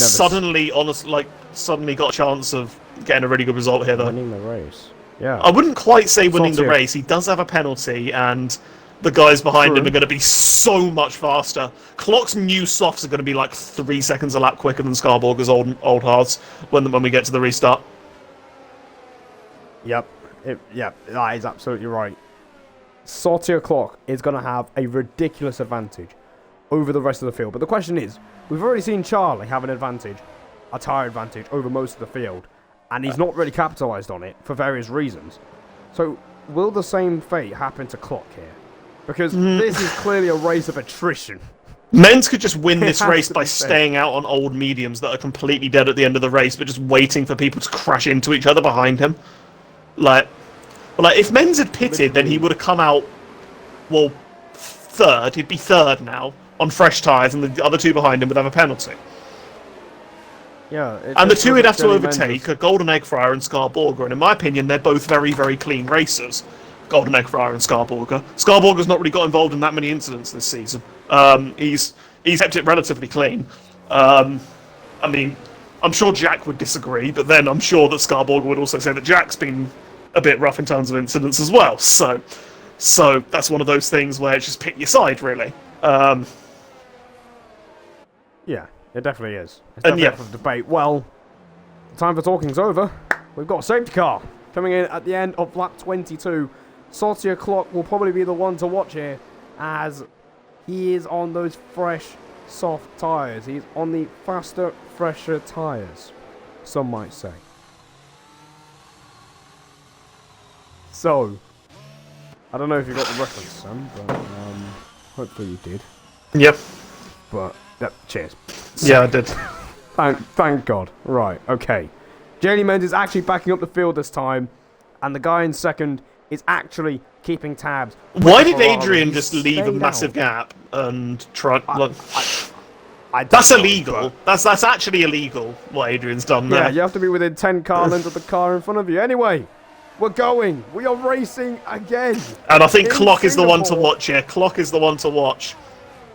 suddenly got a chance of getting a really good result here, though. Winning the race. Yeah. I wouldn't quite say winning the race. He does have a penalty, and the guys behind him are going to be so much faster. Clock's new softs are going to be like 3 seconds a lap quicker than Scarborg's old hards when we get to the restart. Yep. That is absolutely right. Saltier Clock is going to have a ridiculous advantage over the rest of the field. But the question is, we've already seen Charlie have an advantage, a tyre advantage, over most of the field. And he's not really capitalised on it for various reasons. So, will the same fate happen to Clock here? Because this is clearly a race of attrition. Men's could just win this race by staying out on old mediums that are completely dead at the end of the race, but just waiting for people to crash into each other behind him. Like if Men's had pitted, then he would have come out, well, third. He'd be third now on fresh tyres, and the other 2 behind him would have a penalty. Yeah. And the 2 he'd have to overtake are Golden Egg Fryer and Scarborger, and in my opinion, they're both very, very clean racers. Golden Egg Fryer and Scarborger. Scarborger's not really got involved in that many incidents this season. He's kept it relatively clean. I mean, I'm sure Jack would disagree, but then I'm sure that Scarborger would also say that Jack's been a bit rough in terms of incidents as well. So that's one of those things where it's just pick your side, really. Yeah, it definitely is. It's definitely up for debate. Well, the time for talking's over. We've got a safety car coming in at the end of lap 22. Saltier Clock will probably be the one to watch here, as he is on those fresh, soft tyres. He's on the faster, fresher tyres, some might say. So, I don't know if you got the reference, Sam, but hopefully you did. Yep. But, cheers. Yeah, I did. Thank God. Right, okay. Jaylee Menz is actually backing up the field this time, and the guy in second is actually keeping tabs. Why did Adrian just leave a massive gap and try? That's illegal. That's actually illegal. What Adrian's done there. Yeah, you have to be within 10 car lengths of the car in front of you. Anyway, we're going. We are racing again. And I think Clock is the one to watch here. Clock is the one to watch.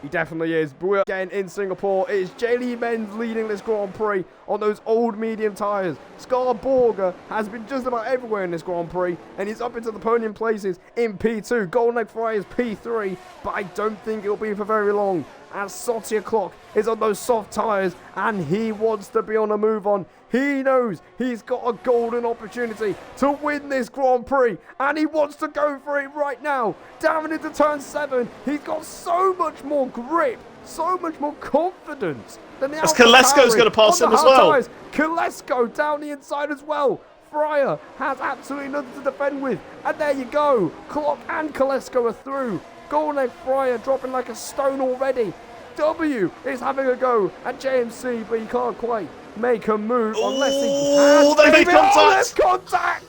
He definitely is. But we're again in Singapore. It is Jaylee Menz leading this Grand Prix on those old medium tyres. Scarborger has been just about everywhere in this Grand Prix, and he's up into the podium places in P2. Golden Egg Fry is P3, but I don't think it'll be for very long, as Sotia Clock is on those soft tyres and he wants to be on a move on. He knows he's got a golden opportunity to win this Grand Prix and he wants to go for it right now. Down into turn 7, he's got so much more grip, so much more confidence than the Alpha Kolesko's going to pass him as well. Kolesko down the inside as well. Fryer has absolutely nothing to defend with. And there you go. Clock and Kolesko are through. Golden Egg Fryer dropping like a stone already. W is having a go at JMC, but he can't quite make a move unless he has. They made contact. Oh, there's contact.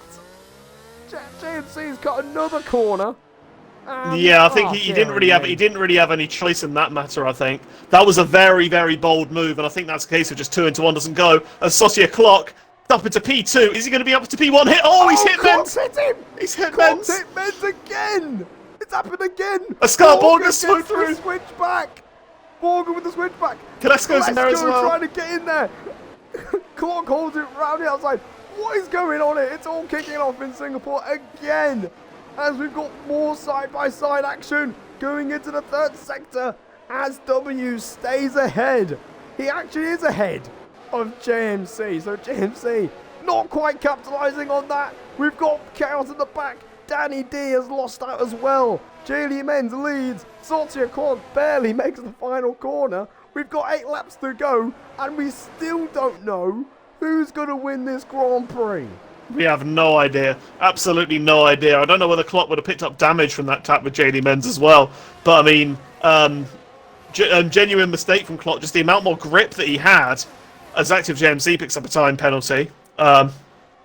JMC's got another corner. Yeah, I think he didn't really have any choice in that matter. I think that was a very, very bold move, and I think that's a case of just 2 into 1 doesn't go. As Sotia Clock up into P2, is he going to be up to P1 hit? Oh, he's hit Menz! Hit him! He's hit Clock's Menz! hit Menz again! It's happened again! Borger swung through! Switchback! Borger with the switchback! Kolesko's in there as well! Trying to get in there! Clock holds it round the outside. What is going on here? It's all kicking off in Singapore again! As we've got more side-by-side action going into the 3rd sector as W stays ahead. He actually is ahead of JMC. So JMC not quite capitalising on that. We've got chaos in the back. Danny D has lost out as well. Jaylee Menz leads. Sotia Clock barely makes the final corner. We've got 8 laps to go and we still don't know who's going to win this Grand Prix. We have no idea. Absolutely no idea. I don't know whether Clock would have picked up damage from that tap with JD Menz as well. But, I mean, genuine mistake from Clock. Just the amount more grip that he had as Active JMC picks up a time penalty. I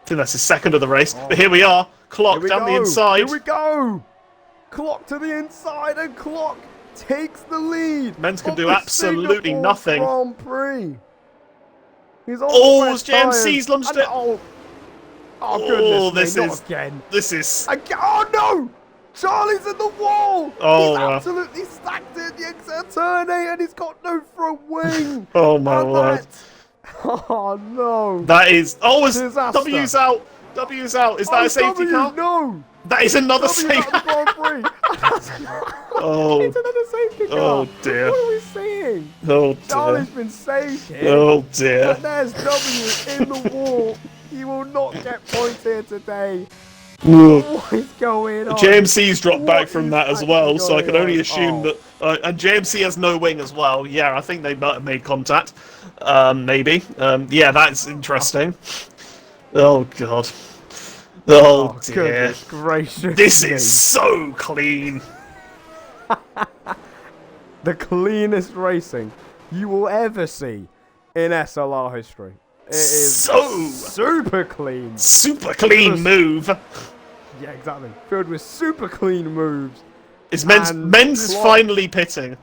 think that's his 2nd of the race. But here we are. Clock down the inside. Here we go. Clock to the inside and Clock takes the lead. Menz can do absolutely nothing. Grand Prix. He's on JMC's launched it. Oh, goodness me, not again. This is... Oh, no! Charlie's in the wall! Oh, he's absolutely stacked it. The exit turn 8 and he's got no front wing. Oh, my word. Oh, no. That is... Oh, Disaster. W's out. W's out. Is that a safety car? No. That is another safety car. Oh. It's another safety car. Oh, dear. What are we seeing? Oh, dear. Charlie's been saved here. Oh, dear. But there's W in the wall. He will not get points here today. What is going on? JMC's dropped back from that as well, so I can only assume that... and JMC has no wing as well. Yeah, I think they might have made contact. Maybe. Yeah, that's interesting. Oh, God. Oh, dear. Goodness gracious. This is so clean. The cleanest racing you will ever see in SLR history. It is so super clean. Super clean move. Yeah, exactly. Filled with super clean moves. Menz is finally pitting.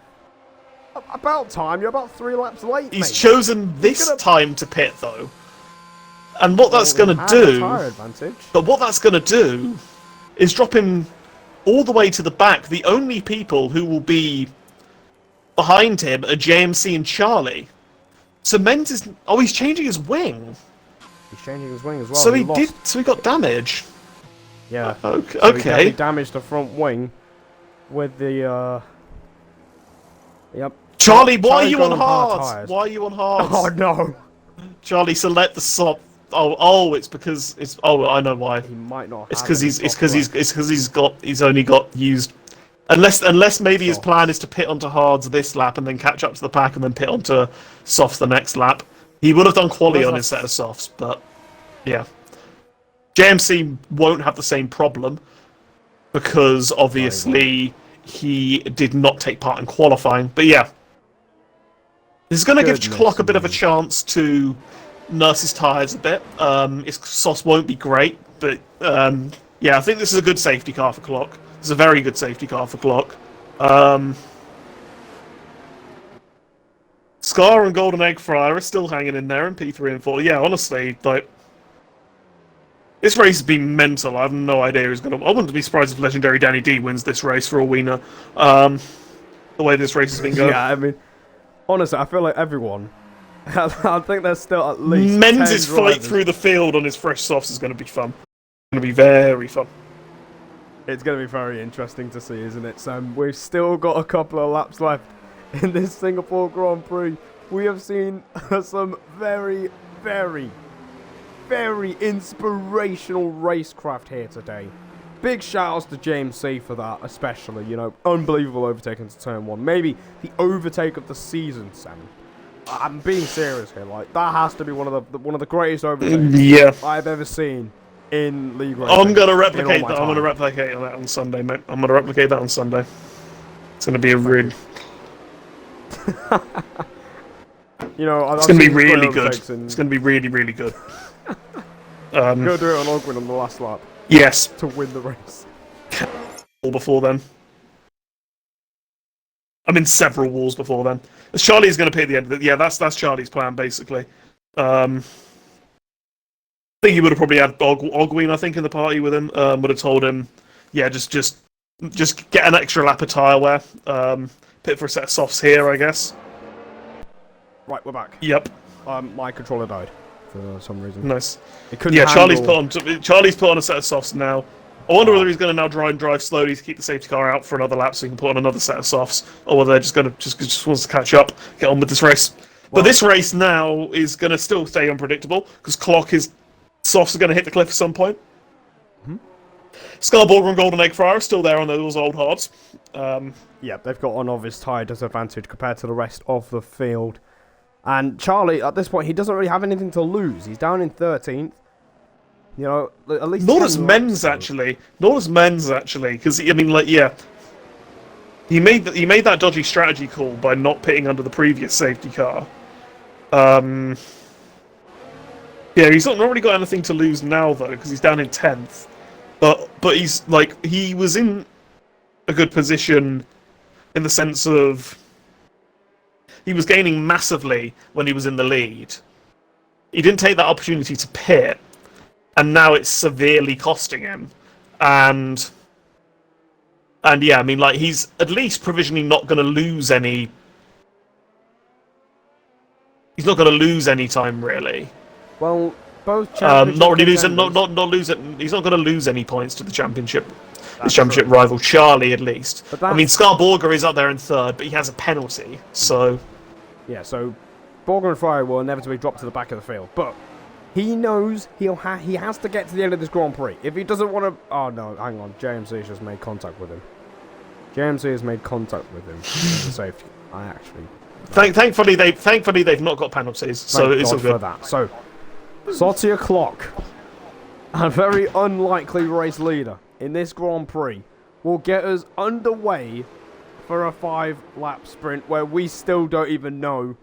About time. You're about 3 laps late. He's chosen this time to pit, though. And what that's going to do... Tire advantage. But what that's going to do is drop him all the way to the back. The only people who will be behind him are JMC and Charlie. So Menz is... Oh, he's changing his wing. He's changing his wing as well. So he got damage. Yeah. Okay. So he damaged the front wing with the... Yep. Charlie, why are you on hard? Why are you on hard? Oh, no. Charlie, select the soft. Oh, it's because it's. Oh, I know why. He might not. It's because he's only got used. Unless maybe his plan is to pit onto hards this lap and then catch up to the pack and then pit onto softs the next lap. He would have done quali on his set of softs, but yeah. JMC won't have the same problem because obviously he did not take part in qualifying. But yeah, this is going to give Clock a bit of a chance to nurse his tyres a bit. His softs won't be great, but yeah, I think this is a good safety car for Clock. It's a very good safety car for Clock. Scar and Golden Egg Fryer are still hanging in there in P3 and 4. Yeah, honestly, like, this race has been mental. I have no idea who's going to... I wouldn't be surprised if Legendary Danny D wins this race for all we know. The way this race has been going. Yeah, I mean, honestly, I feel like everyone... I think there's still at least Menz's fight through the field on his fresh softs is going to be fun. It's going to be very fun. It's going to be very interesting to see, isn't it, Sam? We've still got a couple of laps left in this Singapore Grand Prix. We have seen some very, very, very inspirational racecraft here today. Big shout-outs to James C for that, especially. You know, unbelievable overtake into turn 1. Maybe the overtake of the season, Sam. I'm being serious here. Like, that has to be one of the greatest overtakes I've ever seen in league racing. I'm gonna replicate that. I'm gonna replicate that on Sunday, mate. I'm gonna replicate that on Sunday. It's gonna be a really. You know, it's gonna be really good. It's gonna be really, really good. Go do it on Ogwin on the last lap. Yes. To win the race. Or before then. I'm in several walls before then. Charlie's going to pay at the end of it. Yeah, that's Charlie's plan, basically. I think he would have probably had Ogwin, I think, in the party with him. Would have told him, yeah, just get an extra lap of tyre wear. Pit for a set of softs here, I guess. Right, we're back. Yep. My controller died for some reason. Nice. Yeah, Charlie's put on a set of softs now. I wonder whether he's going to now drive slowly to keep the safety car out for another lap so he can put on another set of softs, or whether they're just going to just wants to catch up, get on with this race. But this race now is going to still stay unpredictable because softs are going to hit the cliff at some point. Scarborough and Golden Egg Fryer are still there on those old hards. Yeah, they've got an obvious tyre disadvantage compared to the rest of the field. And Charlie, at this point, he doesn't really have anything to lose. He's down in 13th. You know, at least Nor does Men's actually. Because I mean, like, yeah, he made that dodgy strategy call by not pitting under the previous safety car. Yeah, he's not really got anything to lose now though, because he's down in 10th. But he's like he was in a good position in the sense of he was gaining massively when he was in the lead. He didn't take that opportunity to pit. And now it's severely costing him, and yeah, I mean, like he's at least provisionally not going to lose any. He's not going to lose any time really. Well, both championship not really losing, not losing. He's not going to lose any points to the championship rival Charlie at least. I mean, Scarborough is up there in 3rd, but he has a penalty, so yeah. So Borger and Fryer will inevitably drop to the back of the field, but. He knows he has to get to the end of this Grand Prix. If he doesn't want to... Oh, no, hang on. JMC has just made contact with him. JMC has made contact with him. Safety. I actually... Thankfully, they've not got penalties, so it's all good. For that. So, Sotia Clock, a very unlikely race leader in this Grand Prix, will get us underway for a 5-lap sprint where we still don't even know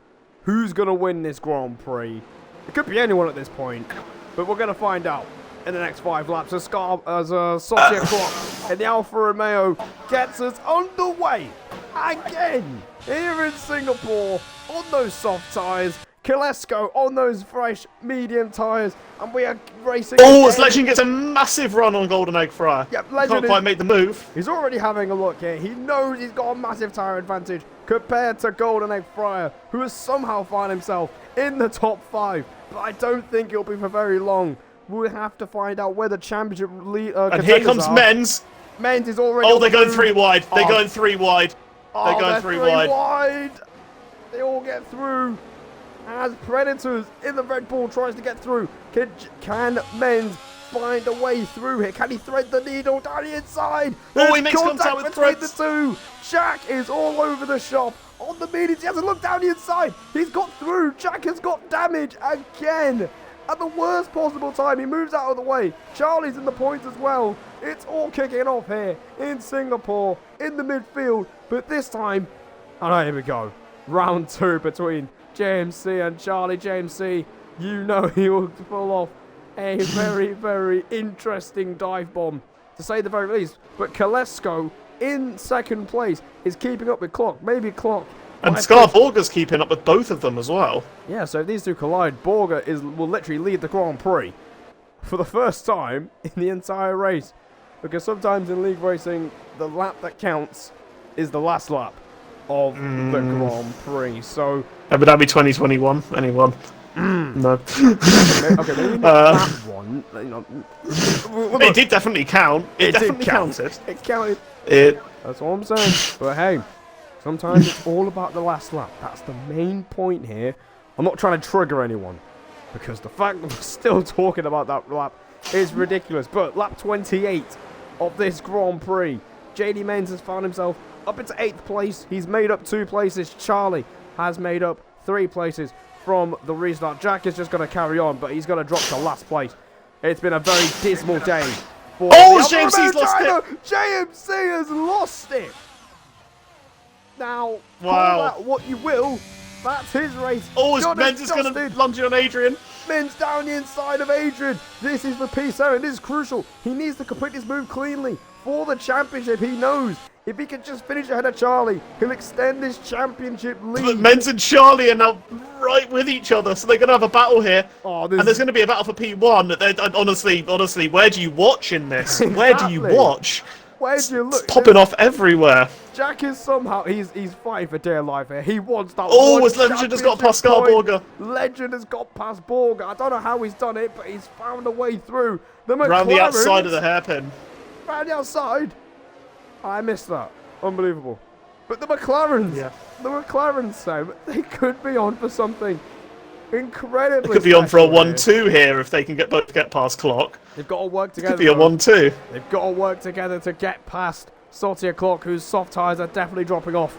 who's going to win this Grand Prix. It could be anyone at this point, but we're going to find out in the next 5 laps as Sotia Clock and the Alfa Romeo gets us underway again here in Singapore on those soft tyres. Kilesco on those fresh medium tyres, and we are racing. Oh, as Legend gets a massive run on Golden Egg Fryer. Yep, Legend can't quite make the move. He's already having a look here. He knows he's got a massive tyre advantage compared to Golden Egg Fryer, who has somehow found himself in the top 5. But I don't think it'll be for very long. We'll have to find out where the championship and here comes Men's. Men's is already. Oh, they're going 3 wide. They're going 3 wide. They're going 3 wide. They all get through. As Predators in the Red Bull tries to get through. Can Men's find a way through here? Can he thread the needle down the inside? Oh, he makes contact with between the two. Jack is all over the shop. On the medians, he hasn't looked down the inside. He's got through. Jack has got damage again. At the worst possible time, he moves out of the way. Charlie's in the points as well. It's all kicking off here in Singapore, in the midfield. But this time, oh, here we go. Round 2 between JMC and Charlie. JMC, you know he will pull off a very, very interesting dive bomb, to say the very least. But Kilesco, in second place, is keeping up with Clock. Maybe Clock. And Scarborger's keeping up with both of them as well. Yeah, so if these two collide, Borger will literally lead the Grand Prix for the first time in the entire race. Because sometimes in league racing, the lap that counts is the last lap of the Grand Prix. So Abu Dhabi 2021, anyone? No. Okay, maybe not that one. You know, it did definitely count. It definitely counted. It counted. That's what I'm saying. But hey, Sometimes it's all about the last lap. That's the main point here. I'm not trying to trigger anyone, because the fact that we're still talking about that lap is ridiculous. But lap 28 of this Grand Prix, JD Menz has found himself up into 8th place. He's made up 2 places. Charlie has made up 3 places from the restart. Jack is just going to carry on, but he's going to drop to last place. It's been a very dismal day for JMC's lost it! JMC has lost it! Now, Wow. call that what you will. That's his race. Menz is going to lunge on Adrian. Menz down the inside of Adrian. This is for P7. This is crucial. He needs to complete this move cleanly for the championship. He knows if he can just finish ahead of Charlie, he'll extend this championship lead. But Menz and Charlie are now right with each other, so they're going to have a battle here. Oh, and there's going to be a battle for P1. Honestly, where do you watch in this? Exactly. Where do you watch? Where do you look? It's popping off everywhere. Jack is somehow, he's fighting for dear life here. He wants that his Legend has got past Borger. Legend has got past Borger. I don't know how he's done it, but he's found a way through. The McLarens, Around the outside of the hairpin. Around the outside? I missed that. Unbelievable. But the McLarens, Sam, they could be on for something incredibly They could be on for a special 1-2 here if they can both get past Clock. They've got to work together. It could be a 1-2. They've got to work together to get past Salty Clock, whose soft tyres are definitely dropping off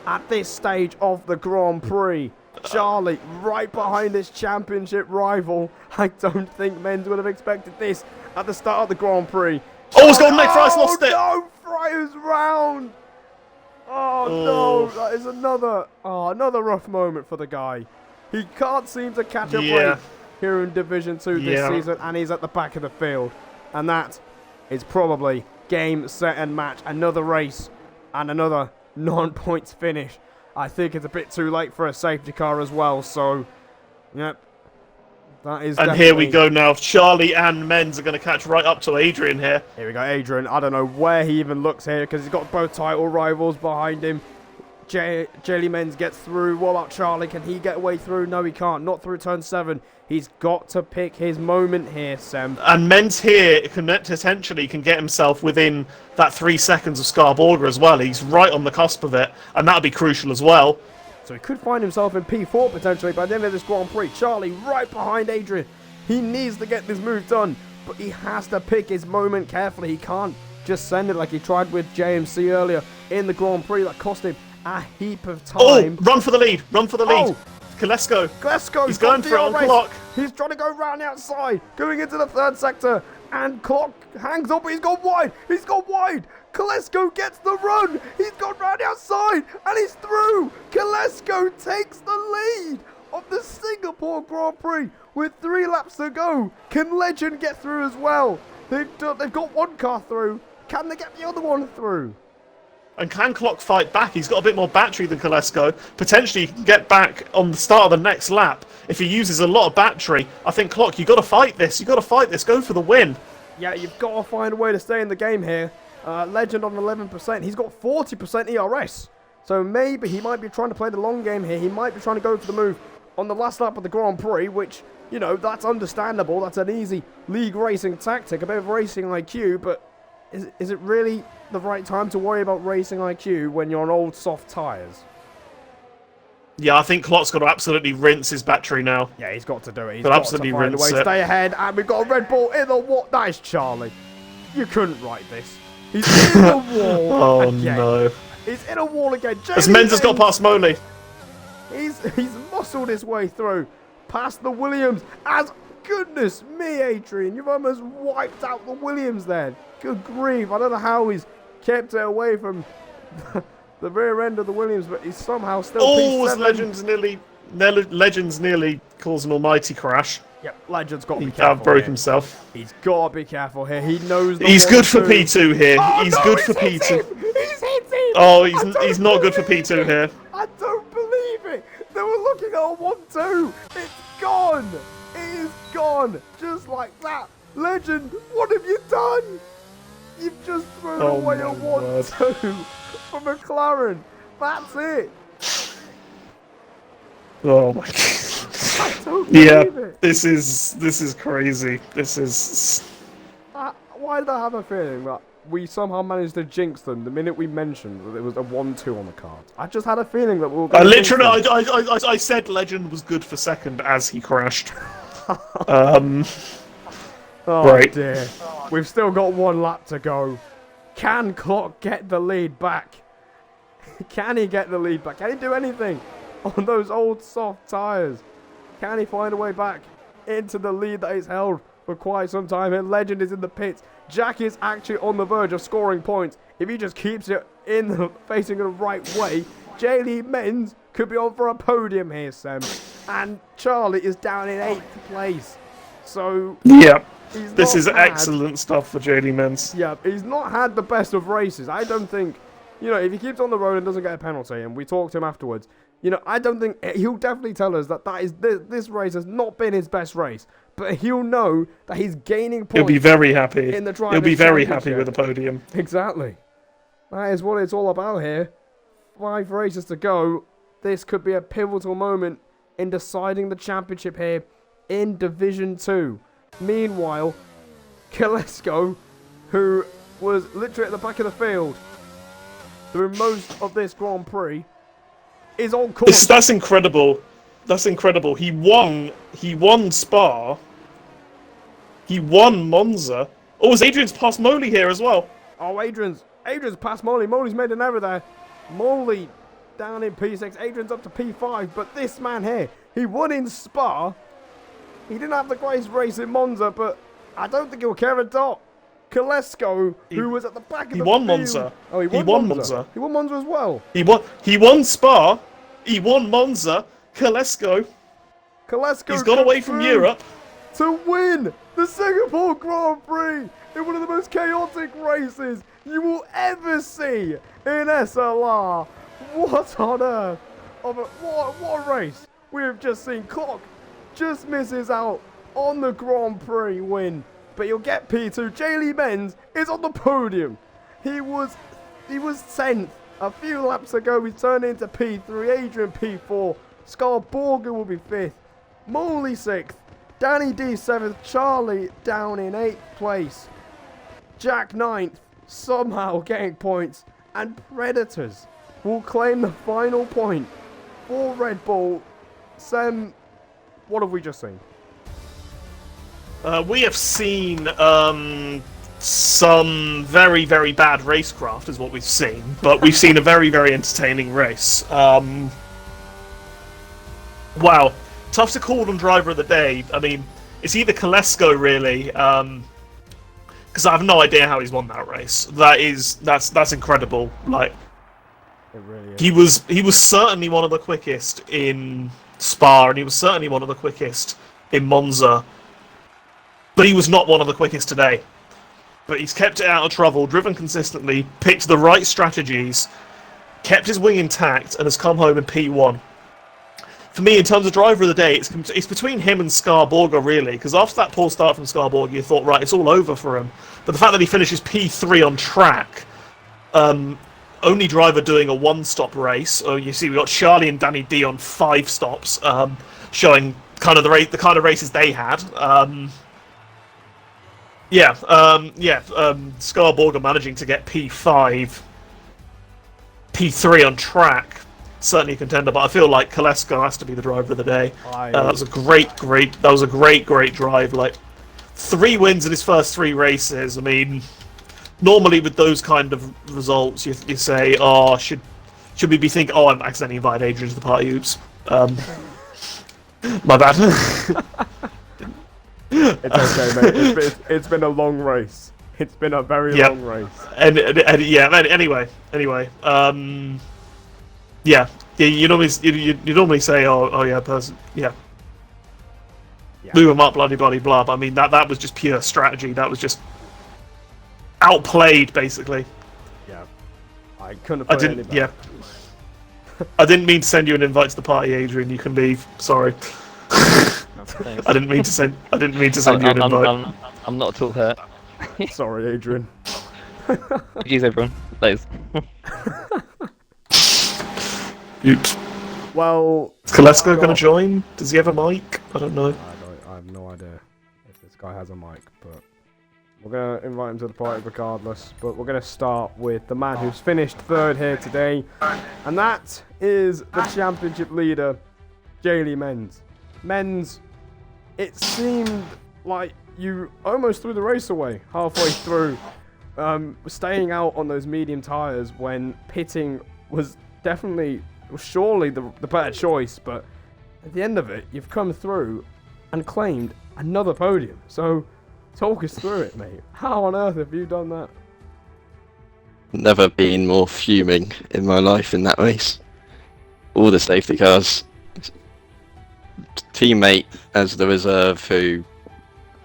at this stage of the Grand Prix. Charlie, right behind this championship rival. I don't think Menz would have expected this at the start of the Grand Prix. It's gone. Nick Fry's lost it. No, Fry's round. Oh no, that is another rough moment for the guy. He can't seem to catch a break here in Division 2 this season, and he's at the back of the field. And that is probably game, set, and match. Another race and another non-points finish. I think it's a bit too late for a safety car as well, so, yep. That is and here we go now. Charlie and Menz are going to catch right up to Adrian here. Here we go, Adrian. I don't know where he even looks here because he's got both title rivals behind him. Jelly Menz gets through. What about Charlie? Can he get away through? No, he can't. Not through turn 7. He's got to pick his moment here, Sam. And Menz here potentially can get himself within that 3 seconds of Scarborger as well. He's right on the cusp of it, and that'll be crucial as well. So he could find himself in P4 potentially by the end of this Grand Prix. Charlie right behind Adrian. He needs to get this move done, but he has to pick his moment carefully. He can't just send it like he tried with JMC earlier in the Grand Prix. That cost him a heap of time. Run for the lead. Run for the lead. Kolesko. He's going for it on Clock. He's trying to go round the outside, going into the 3rd sector. And Clock hangs up, but he's gone wide. Kolesko gets the run. He's gone round the outside, and he's through. Kolesko takes the lead of the Singapore Grand Prix with 3 laps to go. Can Legend get through as well? They've got one car through. Can they get the other one through? And can Clock fight back? He's got a bit more battery than Kolesko. Potentially he can get back on the start of the next lap. If he uses a lot of battery, I think Clock, you've got to fight this. Go for the win. Yeah, you've got to find a way to stay in the game here. Legend on 11%. He's got 40% ERS. So maybe he might be trying to play the long game here. He might be trying to go for the move on the last lap of the Grand Prix, which, you know, that's understandable. That's an easy league racing tactic, a bit of racing IQ, but is it really the right time to worry about racing IQ when you're on old soft tyres? Yeah, I think Clock's got to absolutely rinse his battery now. Yeah, he's got to do it. He's got got absolutely to find a way to rinse it. stay ahead, and we've got a Red Bull in the wall. That is Charlie. You couldn't write this. He's in the wall Oh again. no. He's in a wall again. As Menz has got past Moley. He's muscled his way through, past the Williams. As goodness me, Adrian, you've almost wiped out the Williams there. Good grief! I don't know how he's kept it away from the rear end of the Williams, but he's somehow still. Legends nearly caused an almighty crash. Yep, Legend's got to be He careful. broke himself. He's got to be careful here. He knows. He's good for P2 here. Oh, He's no, good for hit P2. him. He's hit him. Oh, he's not good for P2 here. I don't believe it. They were looking at a 1-2. It's gone. It is gone. Just like that. Legend, what have you done? You've just thrown away a 1-2 for McLaren. That's it. Oh my god. I don't believe it. This is crazy. This is. Why did I have a feeling that we somehow managed to jinx them the minute we mentioned that there was a 1-2 on the cards. I just had a feeling that we were going to I said Legend was good for second as he crashed. Oh right. dear. We've still got 1 lap to go. Can Clock get the lead back? Can he get the lead back? Can he do anything on those old soft tyres? Can he find a way back into the lead that he's held for quite some time? And Legend is in the pits. Jack is actually on the verge of scoring points. If he just keeps it facing the right way, J.Lee Menz could be on for a podium here, Sam. And Charlie is down in 8th place. So yeah, this is excellent stuff for J.Lee Menz. Yeah, he's not had the best of races. I don't think, if he keeps on the road and doesn't get a penalty, and we talk to him afterwards, I don't think he'll definitely tell us that this race has not been his best race. But he'll know that he's gaining points. He'll be very happy. In the He'll be very happy with the podium. Exactly. That is what it's all about here. 5 races to go. This could be a pivotal moment in deciding the championship here in Division 2. Meanwhile, Kalesko, who was literally at the back of the field through most of this Grand Prix, is on course. That's incredible. That's incredible. He won Spa. He won Monza. Oh, is Adrian's past Moley here as well? Oh, Adrian's past Moley. Moley's made an error there. Moley down in P6. Adrian's up to P5. But this man here, he won in Spa. He didn't have the greatest race in Monza, but I don't think he'll care a dot. Kalesko, who was at the back of the field. He won Monza. Oh, he won Monza. He won Monza as well. He won Spa. He won Monza. Kalesko. He's got away from Europe to win the Singapore Grand Prix in one of the most chaotic races you will ever see in SLR. What on earth? What a race we have just seen. Clock just misses out on the Grand Prix win, but you'll get P2. J.Lee Menz is on the podium. He was 10th a few laps ago. He's turned into P3. Adrian P4. Scarborga will be 5th. Moley 6th. Danny D 7th. Charlie down in 8th place. Jack 9th. Somehow getting points. And Predators will claim the final point for Red Bull. Sam, what have we just seen? We have seen some very, very bad racecraft is what we've seen. But we've seen a very, very entertaining race. Wow. Tough to call on driver of the day. I mean, it's either Kalesko really, because I have no idea how he's won that race. That's incredible. Like, it really is. He was certainly one of the quickest in Spa, and he was certainly one of the quickest in Monza. But he was not one of the quickest today. But he's kept it out of trouble, driven consistently, picked the right strategies, kept his wing intact, and has come home in P1. For me, in terms of driver of the day, it's between him and Scarborga, really, because after that poor start from Scarborga, you thought, right, it's all over for him. But the fact that he finishes P3 on track, only driver doing a one-stop race. Oh, you see, we got Charlie and Danny D on 5 stops, showing kind of the kind of races they had. Scarborga managing to get P5, P3 on track. Certainly a contender, but I feel like Kalesko has to be the driver of the day. That was a great drive. Like 3 wins in his first 3 races. I mean, normally with those kind of results, you say, "Oh, should we be thinking? Oh, I'm accidentally invited Adrian to the party. Oops, my bad." It's okay, mate. It's been a long race. It's been a very long race. Anyway. You normally say, oh yeah, person, yeah. Move him up, bloody blah. But I mean, that was just pure strategy. That was just outplayed, basically. Yeah, I couldn't have put it any better. Yeah, I didn't mean to send you an invite to the party, Adrian. You can leave. Sorry. I didn't mean to send you an invite. I'm not at all hurt. Sorry, Adrian. Jeez, everyone. Thanks. Oops. Well, is Kalesko going to join? Does he have a mic? I don't know. I have no idea if this guy has a mic, but We're going to invite him to the party regardless, but we're going to start with the man who's finished third here today, and that is the championship leader, Jaylee Menz. Menz, it seemed like you almost threw the race away halfway through, staying out on those medium tyres when pitting was surely the better choice, but at the end of it, you've come through and claimed another podium. So, talk us through it, mate. How on earth have you done that? Never been more fuming in my life in that race. All the safety cars. Teammate as the reserve who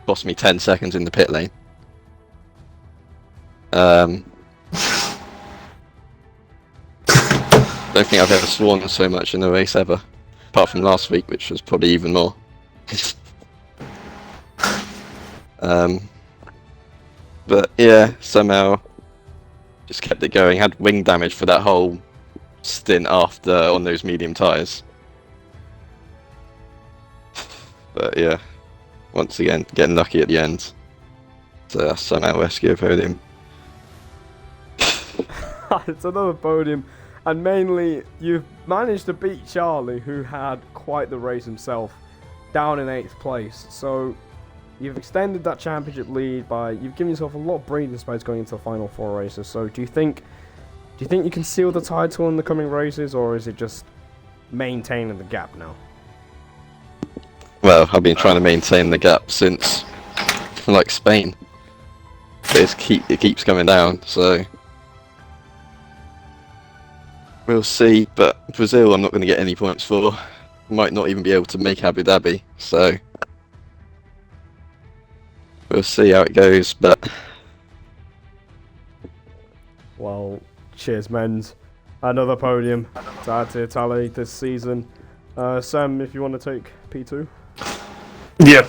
cost me 10 seconds in the pit lane. Don't think I've ever sworn so much in a race ever, apart from last week, which was probably even more. But yeah, somehow just kept it going. Had wing damage for that whole stint after on those medium tyres. But yeah, once again, getting lucky at the end to somehow rescue a podium. It's another podium, and mainly you've managed to beat Charlie, who had quite the race himself, down in 8th place. So you've extended that championship lead you've given yourself a lot of breathing space going into the final 4 races. So do you think you can seal the title in the coming races, or is it just maintaining the gap now? Well, I've been trying to maintain the gap since, like, Spain. But it keeps coming down, so we'll see. But Brazil, I'm not going to get any points for. Might not even be able to make Abu Dhabi, so we'll see how it goes. But well, cheers, Menz. Another podium to add to your tally this season. Sam, if you want to take P2. Yeah,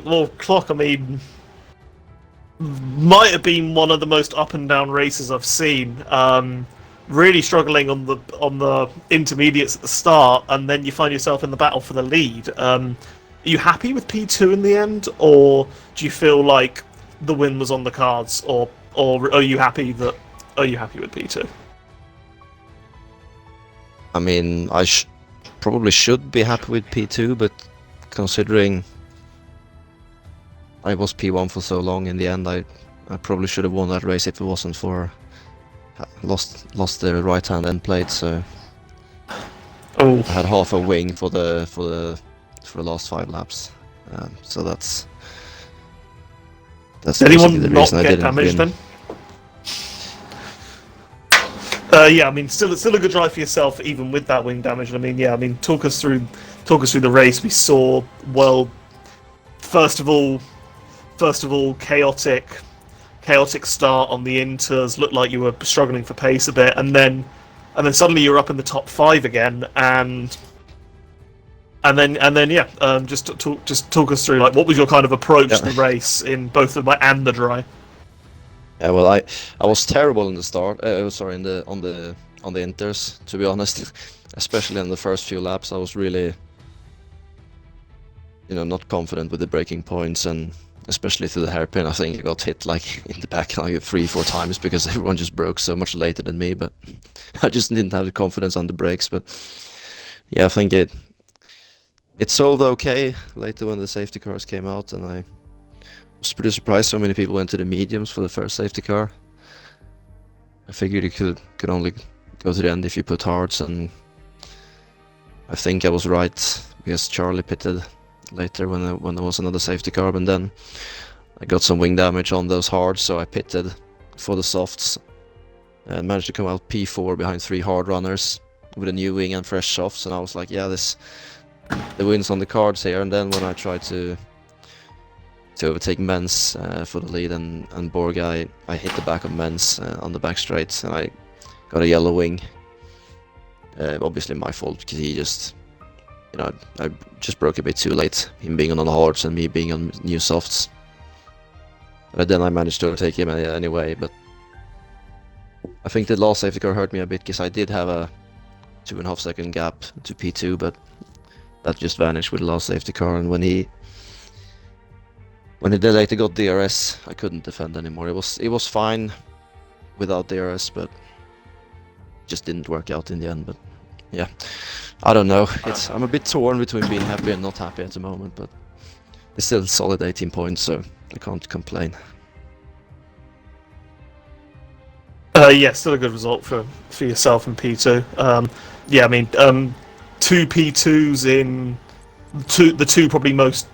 well, Clock, I mean, might have been one of the most up and down races I've seen. Really struggling on the intermediates at the start, and then you find yourself in the battle for the lead. Are you happy with P2 in the end, or do you feel like the win was on the cards, or are you happy with P2? I mean, I probably should be happy with P2, but considering I was P1 for so long, in the end I probably should have won that race if it wasn't for lost the right hand end plate. So I had half a wing for the last 5 laps. So that's Did anyone the not reason I get didn't damaged win. then? Yeah, I mean, still a good drive for yourself, even with that wing damage. I mean, yeah, I mean, talk us through the race. We saw, well, first of all, chaotic start on the inters. Looked like you were struggling for pace a bit, and then suddenly you're up in the top 5 again, and then yeah. Just talk us through, like, what was your kind of approach to the race in both the wet and the dry? Yeah, well, I was terrible in the start. Sorry, on the inters, to be honest. Especially in the first few laps, I was really, not confident with the braking points, and especially to the hairpin. I think I got hit like in the back like 3-4 times because everyone just broke so much later than me. But I just didn't have the confidence on the brakes. But yeah, I think it sold okay later when the safety cars came out, and I was pretty surprised so many people went to the mediums for the first safety car. I figured you could only go to the end if you put hards, and I think I was right because Charlie pitted later when there was another safety car, and then I got some wing damage on those hards, so I pitted for the softs and managed to come out P4 behind 3 hard runners with a new wing and fresh softs, and I was like, yeah, the win's on the cards here. And then when I tried to overtake Menz for the lead and Borg, I hit the back of Menz on the back straight, and I got a yellow wing. Obviously my fault, because he just, I just broke a bit too late, him being on the hards and me being on new softs. But then I managed to overtake him anyway. But I think the last safety car hurt me a bit, because I did have a 2.5 second gap to P2, but that just vanished with the last safety car. And when he when they later got DRS, I couldn't defend anymore. It was fine without DRS, but just didn't work out in the end. But yeah, I don't know. I'm a bit torn between being happy and not happy at the moment, but it's still solid 18 points, so I can't complain. Yeah, still a good result for yourself and P2. Yeah, I mean, 2 P2s in the two probably most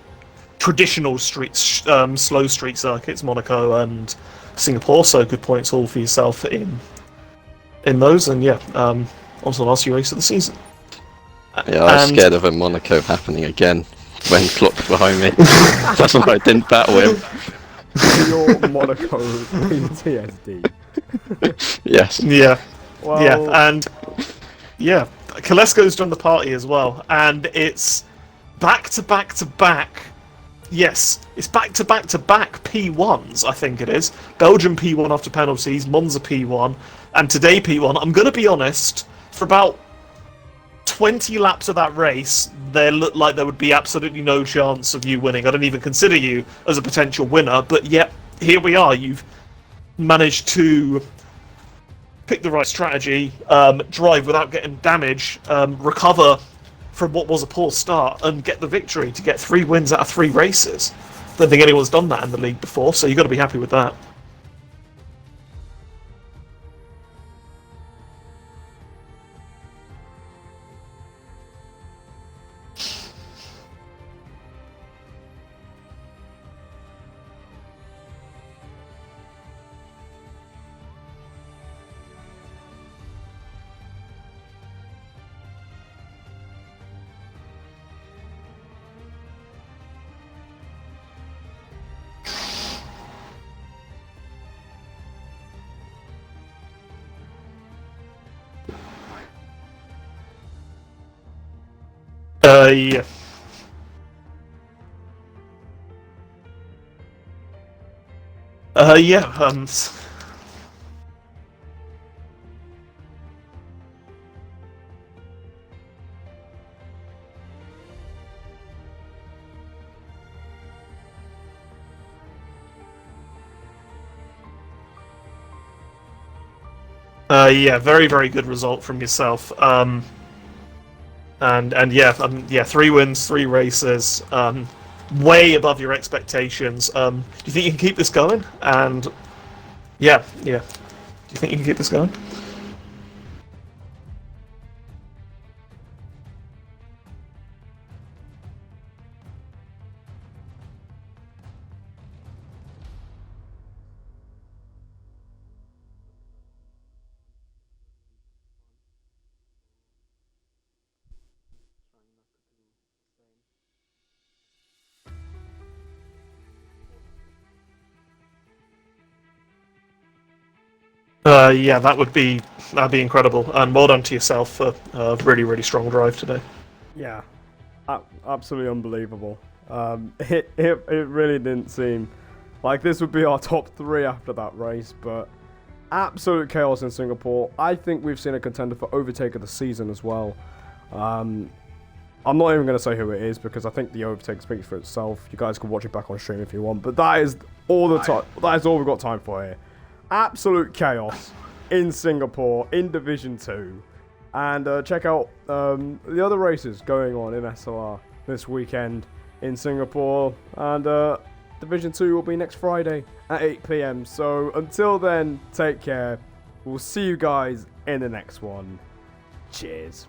traditional slow street circuits, Monaco and Singapore. So good points all for yourself in those. And yeah, on to the last few races of the season. Yeah, I was scared of a Monaco happening again when Klopp's behind me. That's why I didn't battle him. Your Monaco PTSD. Yes. Yeah. Well, Yeah, and yeah, Kolesko's joined the party as well, and it's back to back to back. Yes, it's back to back to back P1s, I think it is. Belgium P1 after penalties, Monza P1, and today P1. I'm going to be honest, for about 20 laps of that race, there looked like there would be absolutely no chance of you winning. I don't even consider you as a potential winner, but yet, here we are. You've managed to pick the right strategy, drive without getting damage, recover from what was a poor start, and get the victory to get 3 wins out of 3 races. Don't think anyone's done that in the league before, so you've got to be happy with that. Yeah. Yeah, yeah, very, very good result from yourself. And yeah, yeah, 3 wins, 3 races, way above your expectations. Do you think you can keep this going? And yeah. Do you think you can keep this going? Yeah, that'd be incredible, and well done to yourself for a really, really strong drive today. yeah, absolutely unbelievable. It really didn't seem like this would be our top 3 after that race, but absolute chaos in Singapore. I think we've seen a contender for overtake of the season as well. I'm not even going to say who it is because I think the overtake speaks for itself. You guys can watch it back on stream if you want, but that is all the time. That is all we've got time for here. Absolute chaos in Singapore in Division 2. And check out the other races going on in SLR this weekend in Singapore. And Division 2 will be next Friday at 8 PM. So until then, take care. We'll see you guys in the next one. Cheers.